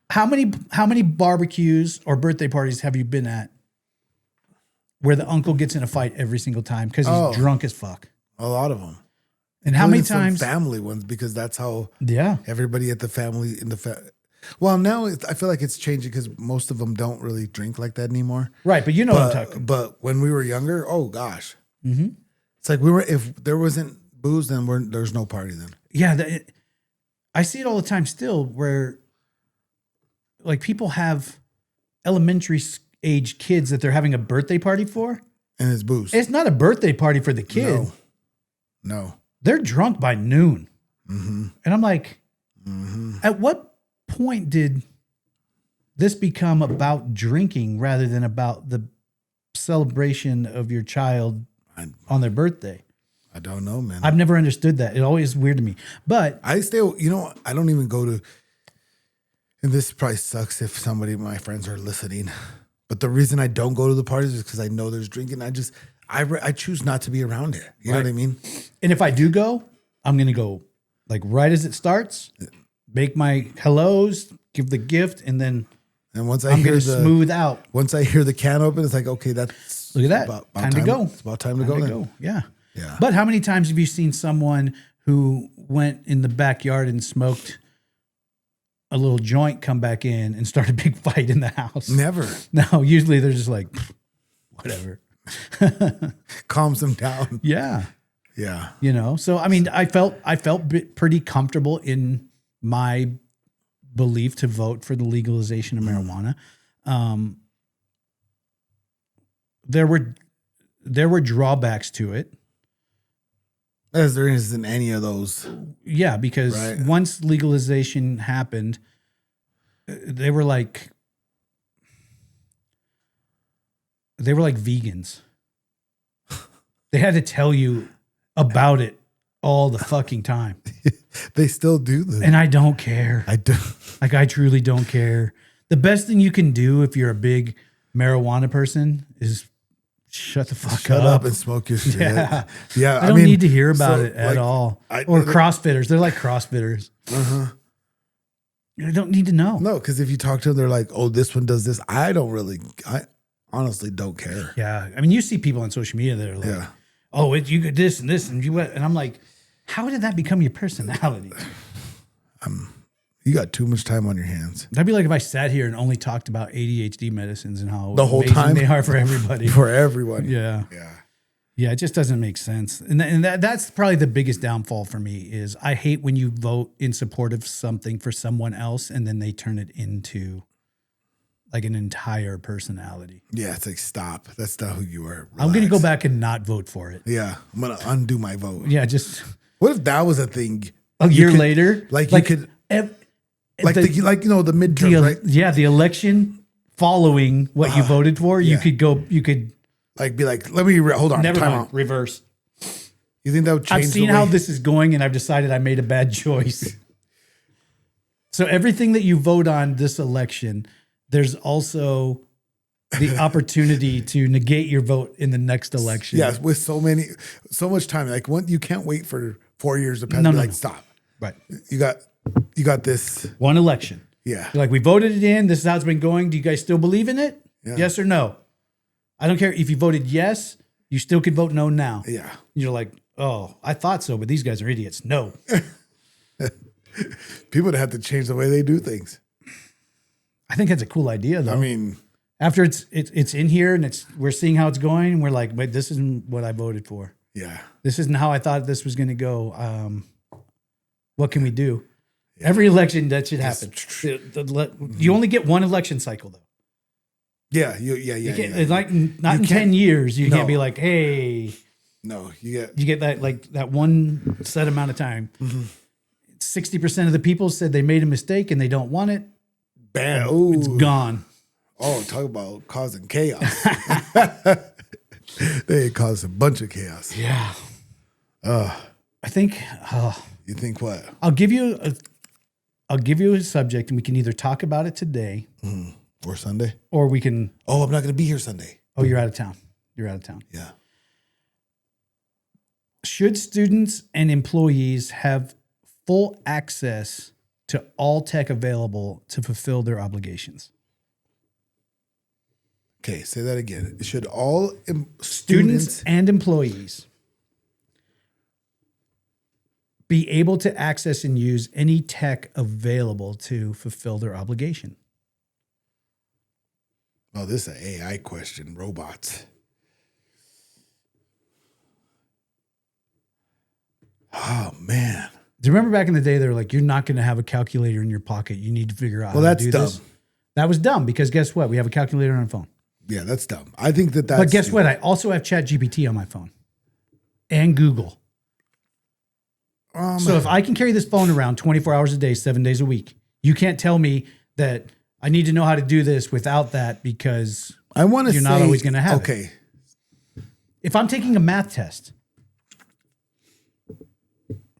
How many barbecues or birthday parties have you been at where the uncle gets in a fight every single time because he's drunk as fuck? a lot of them. And how many Some times? family ones, because that's how Yeah. everybody at the family well, now I feel like it's changing because most of them don't really drink like that anymore. Right, but you know what I'm talking. But when we were younger, oh gosh, it's like if there wasn't booze, then there's no party then. Yeah, I see it all the time still where like people have elementary age kids that they're having a birthday party for. And it's booze. It's not a birthday party for the kid. No. They're drunk by noon. Mm-hmm. And I'm like, at what point did this become about drinking rather than about the celebration of your child on their birthday? I don't know, man. I've never understood that. It always is weird to me. But I still, I don't even go to, and this probably sucks if somebody of my friends are listening, but the reason I don't go to the parties is because I know there's drinking. I choose not to be around it. You know what I mean? and if I do go, I'm going to go like right as it starts, make my hellos, give the gift, and then And once I'm going to smooth out. once I hear the can open, it's like, okay, that's Look at that. about Time to go. It's about time to go then. Yeah. Yeah. But how many times have you seen someone who went in the backyard and smoked a little joint, come back in and start a big fight in the house? Never. No, usually they're just like, whatever. Calms them down. Yeah. Yeah. You know, so I mean, I felt pretty comfortable in my belief to vote for the legalization of marijuana. There were drawbacks to it. As there isn't any of those. Yeah, because Right. once legalization happened, they were like vegans. They had to tell you about it all the fucking time. They still do this. And I don't care. I do. Like, I truly don't care. The best thing you can do if you're a big marijuana person is shut the fuck Shut up and smoke your shit. Yeah. Yeah. I don't need to hear about so, it at like, all. Or CrossFitters. They're like CrossFitters. Uh-huh. I don't need to know. No, because if you talk to them, they're like, oh, this one does this. I honestly don't care. Yeah. I mean, you see people on social media that are like, Yeah. oh, you got this and this and you went. And I'm like, how did that become your personality? You got too much time on your hands. That'd be like if I sat here and only talked about ADHD medicines and how The whole amazing time? they are for everybody. For everyone. Yeah. Yeah. Yeah, it just doesn't make sense. And that's probably the biggest downfall for me is I hate when you vote in support of something for someone else and then they turn it into like an entire personality. Yeah, it's like, stop. That's not who you are. I'm going to go Relax. back and not vote for it. Yeah, I'm going to undo my vote. Yeah, just What if that was a thing? a You year could- later. Like you could, like the midterms, right? Yeah, the election following what you voted for, you yeah. could Like be like, let me hold on. never time mind, out. reverse. You think that would change? I've seen how this is going and I've decided I made a bad choice. So everything that you vote on this election, there's also the opportunity to negate your vote in the next election. Yes, with so much time. Like you can't wait for 4 years to pass. No, Be no, like, no. stop. Right. You got this. One election. Yeah. You're like, we voted it in. This is how it's been going. Do you guys still believe in it? Yeah. Yes or no? I don't care if you voted yes. You still could vote no now. Yeah. You're like, oh, I thought so, but these guys are idiots. No. People have to change the way they do things. I think that's a cool idea, though. I mean, after it's in here and we're seeing how it's going, and we're like, wait, this isn't what I voted for. yeah. This isn't how I thought this was going to go. What can we do? Every election that should happen. You only get one election cycle, though. Yeah. It's like not in 10 years. You can't be like, hey. No, You get that one set amount of time. 60% of the people said they made a mistake and they don't want it. Bam. Ooh. It's gone. Oh, talk about causing chaos. They caused a bunch of chaos. Yeah. I think You think what? I'll give you a subject and we can either talk about it today Or Sunday? or we can. Oh, I'm not going to be here Sunday. Oh, you're out of town. You're out of town. Yeah. Should students and employees have full access to all tech available to fulfill their obligations? Okay, say that again. Should all Students and employees be able to access and use any tech available to fulfill their obligation? Oh, this is an AI question. Robots. Oh, man. Do you remember back in the day, they were like, you're not going to have a calculator in your pocket. You need to figure out Well, how to that's do dumb. this. That was dumb because guess what? We have a calculator on our phone. Yeah, that's dumb. I think that's But guess what? I also have ChatGPT on my phone and Google. So if I can carry this phone around 24 hours a day, 7 days a week, you can't tell me that I need to know how to do this without that because I want to you're not always going to have it. Okay. If I'm taking a math test,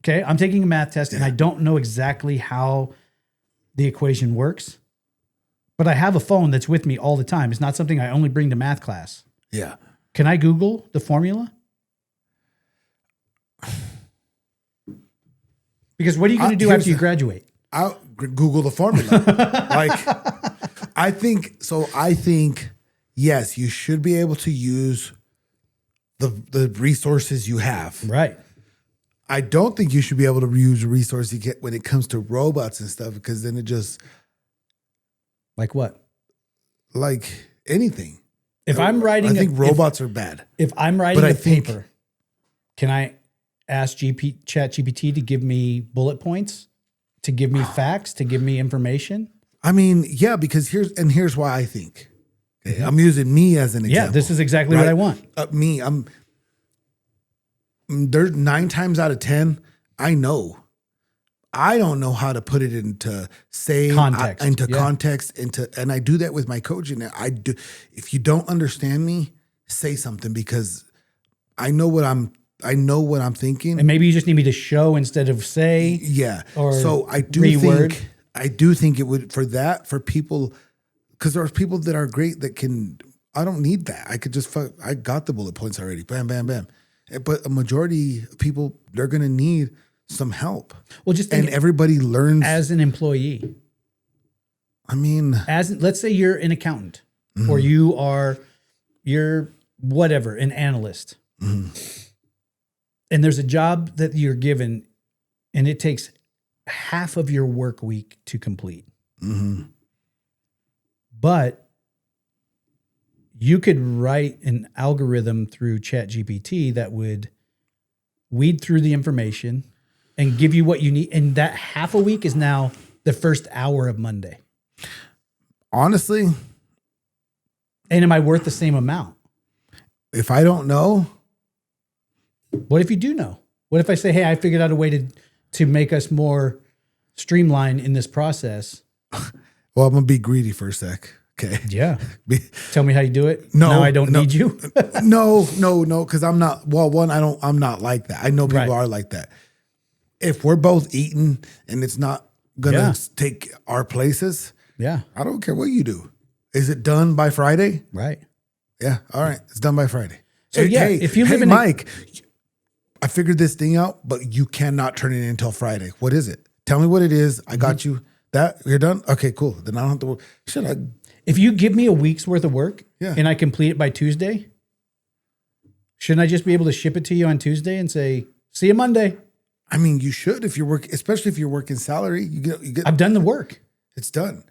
okay, I'm taking a math test and I don't know exactly how the equation works, but I have a phone that's with me all the time. It's not something I only bring to math class. Yeah. Can I Google the formula? Because what are you going to do after you graduate? I'll Google the formula. I think, yes, you should be able to use the resources you have. Right. I don't think you should be able to use the resources you get when it comes to robots and stuff, because then it just, Like what? like anything. If I'm writing, I think robots are bad. If I'm writing But I a think- paper, can I ask ChatGPT to give me bullet points, to give me facts, to give me information? I mean, yeah, because here's why I think. Okay, I'm using me as an example. Yeah, this is exactly what right? I want. There's 9 times out of 10, I know. I don't know how to put it into Context. Context, and I do that with my coaching. I do. If you don't understand me, say something, because I know what I'm thinking. And maybe you just need me to show instead of say. Yeah. Or so I do reword. think it would for people, because there are people that are great that can. I don't need that. I could just I got the bullet points already. Bam, bam, bam. But a majority of people, they're gonna need some help. Well, just and think everybody learns. as an employee. I mean, Let's say you're an accountant or you're whatever, an analyst. And there's a job that you're given and it takes half of your work week to complete. But you could write an algorithm through ChatGPT that would weed through the information and give you what you need. And that half a week is now the first hour of Monday. honestly, And am I worth the same amount? if I don't know, What if you do know? What if I say, hey, I figured out a way to make us more streamlined in this process? well, I'm gonna be greedy for a sec. Okay. Yeah. Be- Tell me how you do it. No, Now I don't no. need you. no, because I'm not. Well, one, I'm not like that. I know people Right. are like that. If we're both eating and it's not gonna Yeah. take our places. Yeah. I don't care what you do. Is it done by Friday? Right. Yeah. All right. It's done by Friday. So, yeah, if you live in Mike, I figured this thing out, but you cannot turn it in until Friday. What is it? Tell me what it is. I got you. That you're done? Okay, cool. Then I don't have to work. If you give me a week's worth of work Yeah. and I complete it by Tuesday, shouldn't I just be able to ship it to you on Tuesday and say, see you Monday? I mean, you should if you're working, especially if you're working salary. You get. I've done the work. It's done.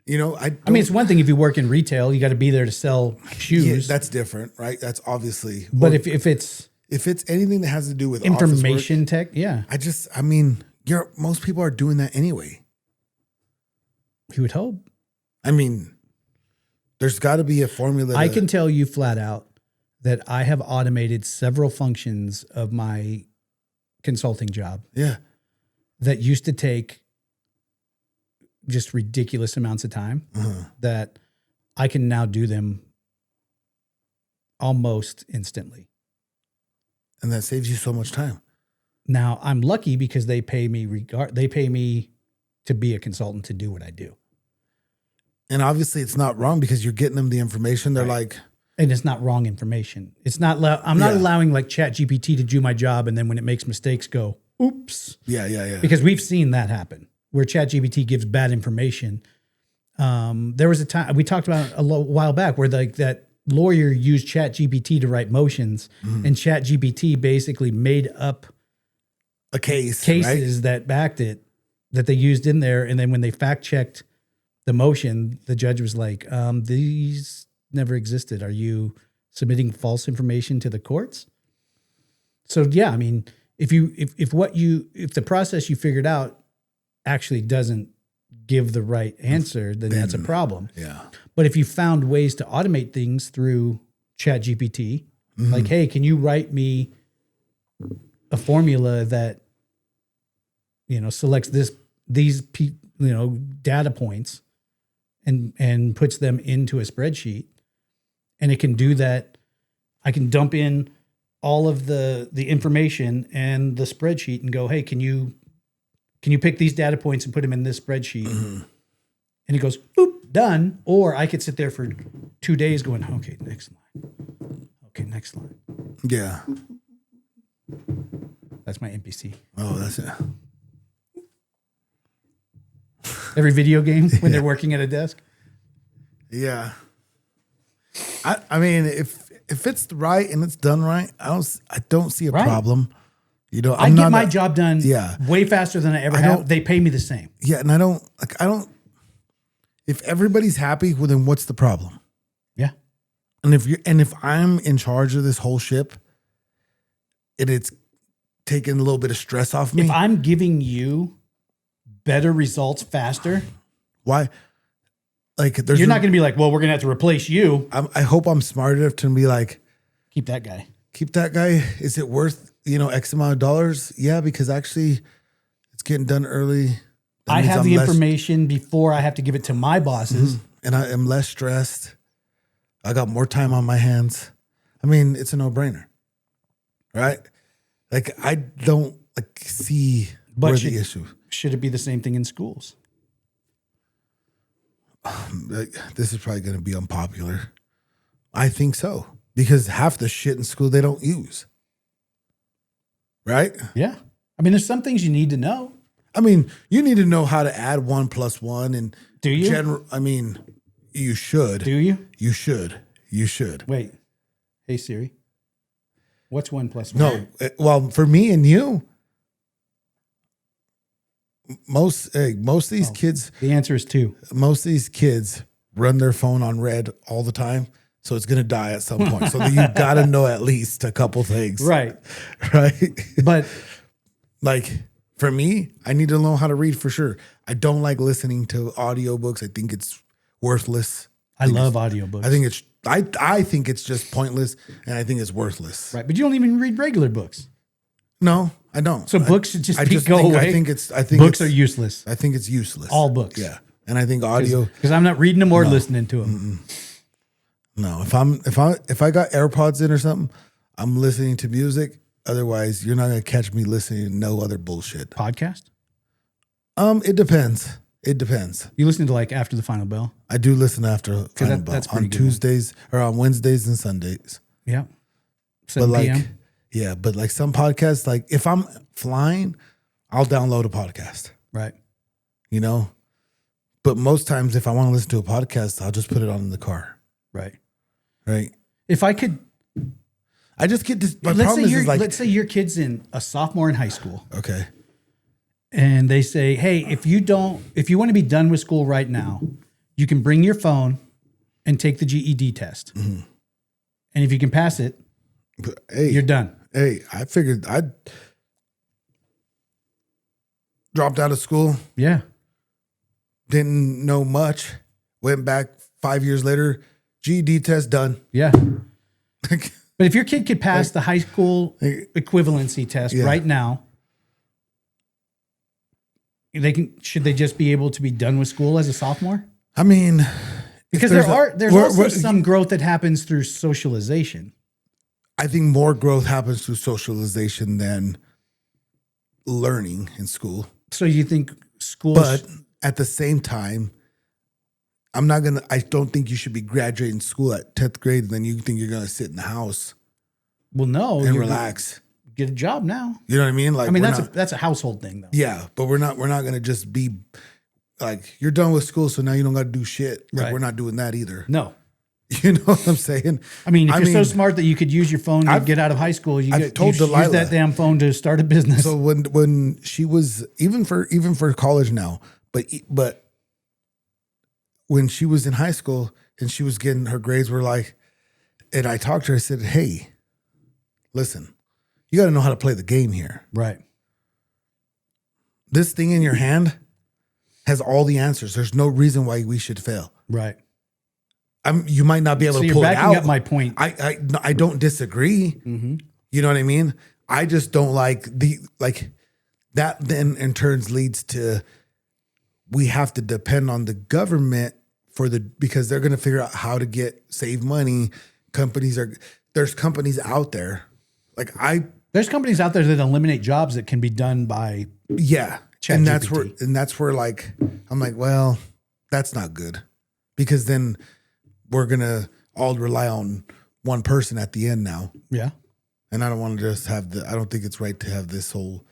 You know, I mean, it's one thing if you work in retail, you got to be there to sell shoes. Yeah, that's different, right? That's obviously. But if it's anything that has to do with information office work, tech, yeah, I mean, most people are doing that anyway. you would hope. I mean, there's got to be a formula. I can tell you flat out that I have automated several functions of my consulting job Yeah. that used to take just ridiculous amounts of time that I can now do them almost instantly. And that saves you so much time. Now I'm lucky because they pay me to be a consultant to do what I do. And obviously it's not wrong because you're getting them the information. They're like, and it's not wrong information. It's not, I'm not allowing like ChatGPT to do my job. And then when it makes mistakes go, oops. yeah. Because we've seen that happen where ChatGPT gives bad information. There was a time we talked about a while back where like that lawyer used ChatGPT to write motions and ChatGPT basically made up cases that backed it that they used in there. And then when they fact checked the motion, the judge was like, these never existed. Are you submitting false information to the courts? So yeah, I mean, if the process you figured out actually doesn't give the right answer, then that's a problem. Yeah. But if you found ways to automate things through ChatGPT, like, hey, can you write me a formula that, selects these data points and puts them into a spreadsheet, and it can do that. I can dump in all of the information and the spreadsheet and go, hey, can you pick these data points and put them in this spreadsheet? And it goes, boop, done. Or I could sit there for 2 days going, okay, next line. Okay, next line. Yeah. That's my NPC. Oh, that's it. Every video game when they're working at a desk. Yeah. I mean, if it's right and it's done right, I don't see a problem. I get my job done Yeah. way faster than I ever have. They pay me the same. Yeah, and I don't if everybody's happy, well then what's the problem? Yeah. And if I'm in charge of this whole ship and it's taking a little bit of stress off me. If I'm giving you better results faster, why? Like you're not going to be like, well, we're going to have to replace you. I hope I'm smart enough to be like, keep that guy. Is it worth, X amount of dollars? Yeah, because actually it's getting done early. I have the information before I have to give it to my bosses. And I am less stressed. I got more time on my hands. I mean, it's a no-brainer. Right? Like I don't see where the issue. Should it be the same thing in schools? This is probably going to be unpopular. I think so. Because half the shit in school they don't use. Right? Yeah. I mean, there's some things you need to know. I mean, you need to know how to add 1 + 1 and do you? I mean, you should. Do you? You should. You should. Wait. Hey Siri. What's 1 + 1? No. Well, for me and you, most of these kids. The answer is 2. Most of these kids run their phone on red all the time. So it's going to die at some point. So you got to know at least a couple things. Right. Right. But like for me, I need to know how to read for sure. I don't like listening to audiobooks. I think it's worthless. I love audiobooks. I think it's just pointless and I think it's worthless. Right. But you don't even read regular books. No, I don't. So books should just go away. away. I think books are useless. I think it's useless. All books. Yeah. And I think audio, because I'm not reading them or listening to them. No, if I got AirPods in or something, I'm listening to music. Otherwise, you're not gonna catch me listening to no other bullshit. Podcast? It depends. It depends. You listen to like after the final bell? I do listen after Final Bell that's pretty on good one. Tuesdays or on Wednesdays and Sundays. Yeah. But 7 like, p.m. yeah, but like some podcasts, like if I'm flying, I'll download a podcast, Right. you know? But most times if I want to listen to a podcast, I'll just put it on in the car, Right. right? If I could, I just get this. My let's problem is like, let's say your kid's in a sophomore in high school. okay, And they say, hey, if you want to be done with school right now, you can bring your phone and take the GED test. Mm-hmm. And if you can pass it, but, hey, you're done. Hey, I figured I dropped out of school, Yeah. didn't know much, went back 5 years later, GED test done. Yeah. But if your kid could pass the high school equivalency test Yeah. right now, should they just be able to be done with school as a sophomore? I mean, Because there's also some growth that happens through socialization. I think more growth happens through socialization than learning in school. So you think school, But at the same time, I don't think you should be graduating school at 10th grade and then you think you're going to sit in the house well, no, and you're relax. get a job now. You know what I mean? Like, I mean, we're that's a household thing though. yeah, but we're not going to just be like, you're done with school, so now you don't got to do shit. Like, Right. we're not doing that either. No. You know what I'm saying? I mean, if you're so smart that you could use your phone to get out of high school, I've told use Delilah that damn phone to start a business. So when she was even for college now, but when she was in high school and she was getting her grades were like, and I talked to her, I said, hey, listen, you got to know how to play the game here. Right. This thing in your hand has all the answers. There's no reason why we should fail. Right. You might not be able So to you're pull it backing out. up my point. I don't disagree. Mm-hmm. You know what I mean? I just don't like that. Then in turns leads to we have to depend on the government because they're going to figure out how to save money. There's companies out there There's companies out there that eliminate jobs that can be done by and ChatGPT. that's where like I'm like, well, that's not good because then we're gonna all rely on one person at the end now. Yeah. And I don't want to just I don't think it's right to have this whole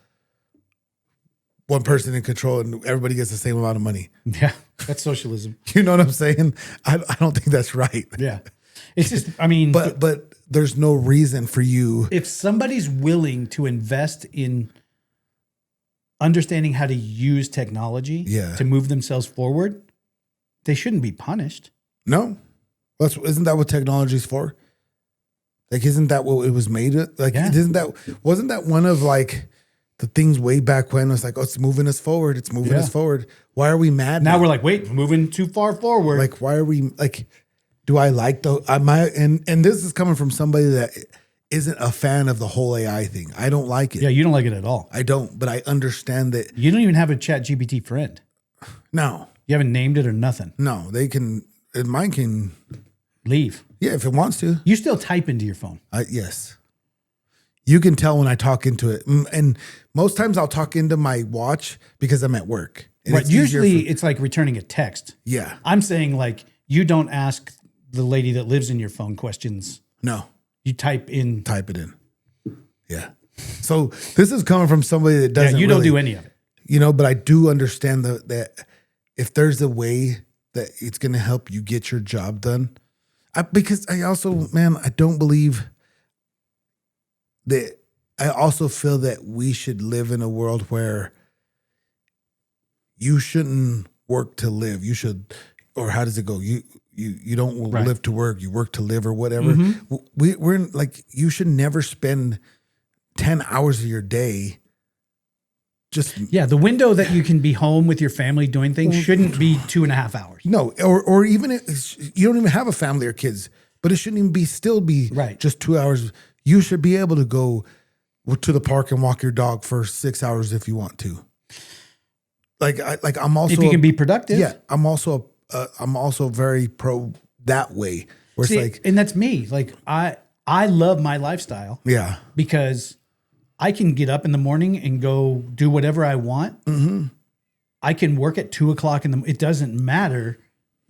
one person in control and everybody gets the same amount of money. Yeah. That's socialism. You know what I'm saying? I don't think that's right. Yeah. It's just, I mean, but there's no reason for you. if somebody's willing to invest in understanding how to use technology to move themselves forward, they shouldn't be punished. No. Isn't that what technology is for? Like, isn't that what it was made of? Like, wasn't that one of like the things way back when? It was like, oh, it's moving us forward. It's moving us forward. Why are we mad Now we're like, wait, moving too far forward. Like, why are we like, do I like and this is coming from somebody that isn't a fan of the whole AI thing. I don't like it. Yeah, you don't like it at all. I don't, but I understand that. You don't even have a ChatGPT friend. No. You haven't named it or nothing. No, mine can leave. Yeah, if it wants to. You still type into your phone. Yes. You can tell when I talk into it. And most times I'll talk into my watch because I'm at work. And Right. Usually it's like returning a text. Yeah. I'm saying like you don't ask the lady that lives in your phone questions. No. You type it in. Yeah. So this is coming from somebody that doesn't. Yeah, you don't do any of it. You know, but I do understand that if there's a way that it's going to help you get your job done, because I also, man, I don't believe that. I also feel that we should live in a world where you shouldn't work to live. You should, or how does it go? You don't live to work. You work to live, or whatever. Mm-hmm. We're in, like, you should never spend 10 hours of your day. The window that you can be home with your family doing things shouldn't be 2.5 hours. No, or even you don't even have a family or kids, but it shouldn't even still be just 2 hours. You should be able to go to the park and walk your dog for 6 hours if you want to. I'm also, if you can be productive. Yeah, I'm also very pro that way. Where it's and that's me. Like I love my lifestyle. Yeah, because I can get up in the morning and go do whatever I want. Mm-hmm. I can work at 2:00 it doesn't matter.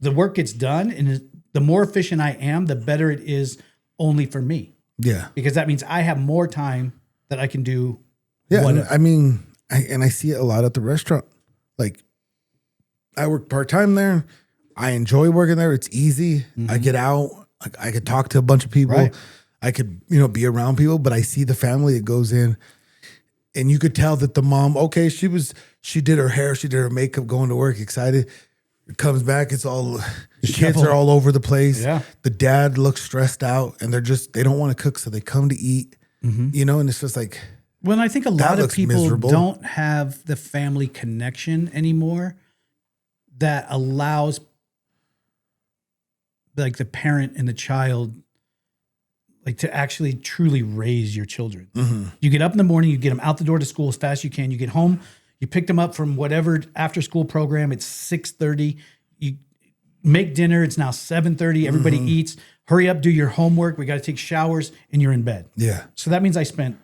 The work gets done, and the more efficient I am, the better it is only for me. Yeah. Because that means I have more time that I can do. Yeah. whatever. I mean, I see it a lot at the restaurant. Like, I work part-time there. I enjoy working there. It's easy. I get out. I could talk to a bunch of people. Right. I could, be around people, but I see the family that goes in, and you could tell that the mom, okay, she did her hair, she did her makeup, going to work, excited. Comes back, it's all, the kids are all over the place. Yeah. The dad looks stressed out, and they don't want to cook, so they come to eat, and it's just like, Well, I think a lot of looks people miserable. don't have the family connection anymore that allows like the parent and the child like to actually truly raise your children. You get up in the morning, you get them out the door to school as fast as you can. You get home, you pick them up from whatever after school program. It's 6:30. You make dinner. It's now 7:30. Everybody eats. Hurry up, do your homework. We got to take showers, and you're in bed. yeah, So that means I spent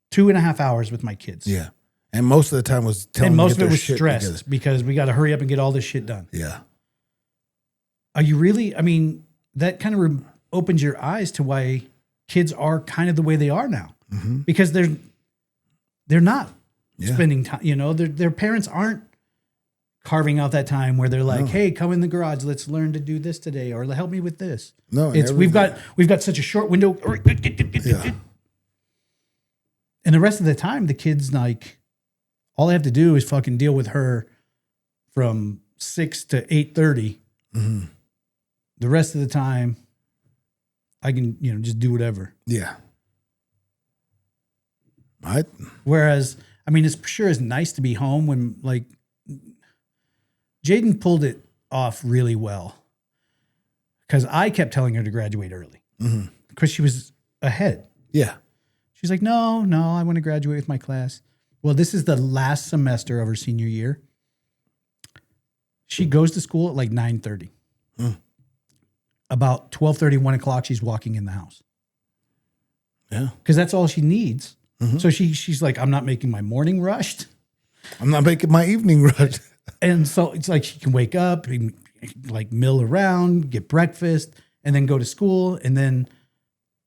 2.5 hours with my kids. yeah. And most of the time was telling And them most to of get it their was shit stressed together. because we got to hurry up and get all this shit done. Yeah, Are you really? I mean, that kind of opens your eyes to why kids are kind of the way they are now, because they're not Yeah. spending time. Their parents aren't carving out that time where they're like, "Hey, come in the garage, let's learn to do this today, or help me with this." No, it's we've got such a short window, Yeah. and the rest of the time, the kids like all they have to do is fucking deal with her from 6 to 8:30. The rest of the time, I can, just do whatever. yeah. Whereas, I mean, it's sure is nice to be home when like Jaden pulled it off really well because I kept telling her to graduate early because she was ahead. Yeah. She's like, no, I want to graduate with my class. Well, this is the last semester of her senior year. She goes to school at like 9:30. About 12:30, 1 o'clock, she's walking in the house. Yeah. Because that's all she needs. So she's like, I'm not making my morning rushed. I'm not making my evening rush. And so it's like she can wake up, and, like mill around, get breakfast, and then go to school. And then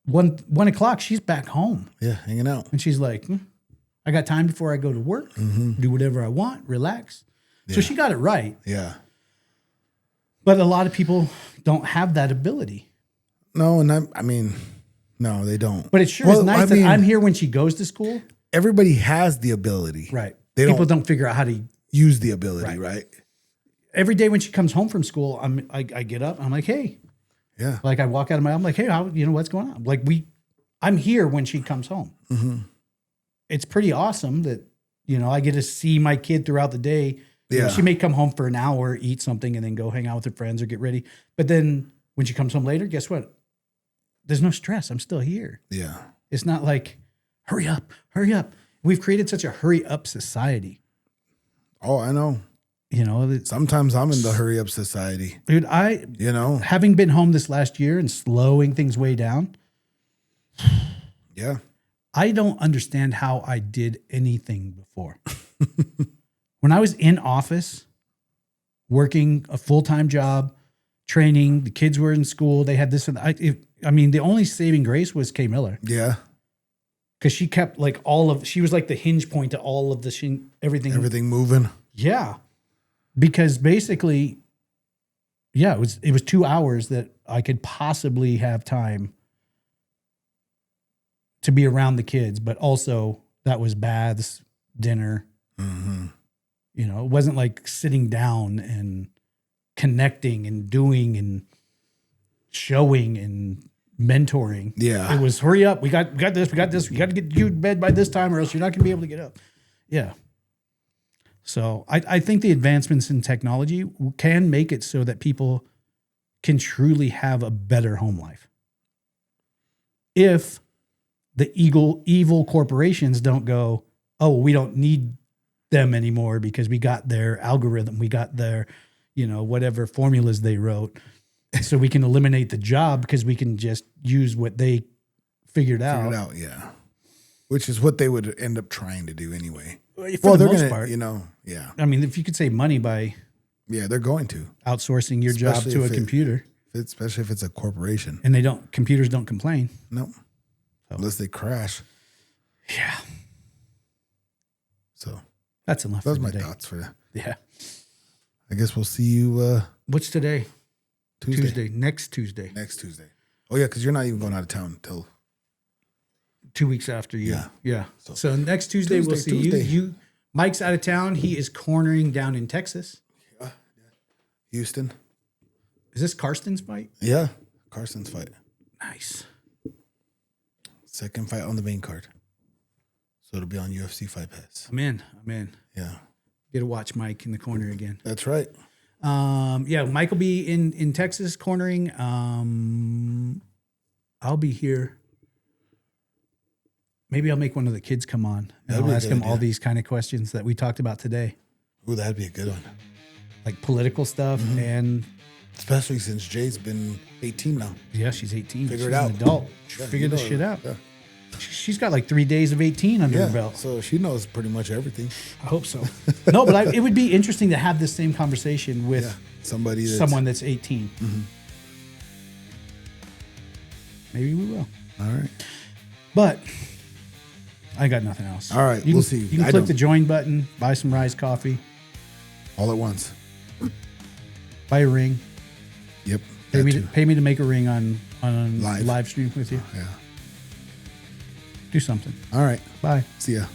1 o'clock, she's back home. Yeah, hanging out. And she's like, I got time before I go to work, do whatever I want, relax. So she got it right. Yeah. But a lot of people don't have that ability. No, and I mean, no, they don't. But it sure is nice that I'm here when she goes to school. Everybody has the ability. Right. They People don't don't figure out how to. use the ability, right? Every day when she comes home from school, I get up. I'm like, hey. Yeah. Like I walk out of my. I'm like, hey, what's going on? Like I'm here when she comes home. It's pretty awesome that I get to see my kid throughout the day. Yeah. She may come home for an hour, eat something, and then go hang out with her friends or get ready. But then when she comes home later, guess what? There's no stress. I'm still here. Yeah. It's not like, hurry up, hurry up. We've created such a hurry up society. Oh, I know. Sometimes I'm in the hurry up society. Dude, having been home this last year and slowing things way down, Yeah. I don't understand how I did anything before. When I was in office, working a full-time job, training, the kids were in school, they had this and the only saving grace was Kay Miller. Yeah. Because she kept like she was like the hinge point to all of the everything. Everything moving. Yeah. Because basically, it was 2 hours that I could possibly have time to be around the kids, but also that was baths, dinner. It wasn't like sitting down and connecting and doing and showing and mentoring. Yeah. It was hurry up. We got this. We got to get you to bed by this time or else you're not going to be able to get up. Yeah. So I think the advancements in technology can make it so that people can truly have a better home life. If the evil corporations don't go, oh, we don't need them anymore because we got their algorithm, we got their, whatever formulas they wrote. So we can eliminate the job because we can just use what they figured out. Yeah. which is what they would end up trying to do anyway. For the most gonna, part. yeah. I mean, if you could save money by Yeah, they're going to. outsourcing your job Especially to a if computer, especially if it's a corporation. and computers don't complain. No. Unless they crash. Yeah. So That's enough. those for are my today. thoughts for that. Yeah. I guess we'll see you What's today? Tuesday. Next Tuesday. Next Tuesday. Oh yeah, because you're not even going out of town until 2 weeks after you. Yeah. Yeah. So next Tuesday, we'll see Tuesday. you. Mike's out of town. He is cornering down in Texas. Houston. Is this Karsten's fight? Yeah. Carson's fight. Nice. Second fight on the main card. So it'll be on UFC Fight Pass. I'm in. Yeah. Get to watch Mike in the corner again. That's right. Yeah, Mike will be in Texas cornering. I'll be here. Maybe I'll make one of the kids come on and That'd I'll be a ask good them all idea. these kind of questions that we talked about today, Ooh, that'd be a good one. like political stuff. And Especially since Jay's been 18 now. yeah, she's 18. Figure she's it out. an adult. She Yeah, figured you this know, shit out. Yeah. She's got like 3 days of 18 under her Yeah. belt. So she knows pretty much everything. I hope so. No, but it would be interesting to have this same conversation with Yeah. Somebody that's, someone that's 18. Maybe we will. All right. But I got nothing else. All right, You we'll can, see. You can I click don't. the join button, buy some Rise coffee, All at once. buy a ring. Yep. Pay that me, too. pay me to make a ring on Live. live stream with you. Yeah. Do something. All right. Bye. See ya.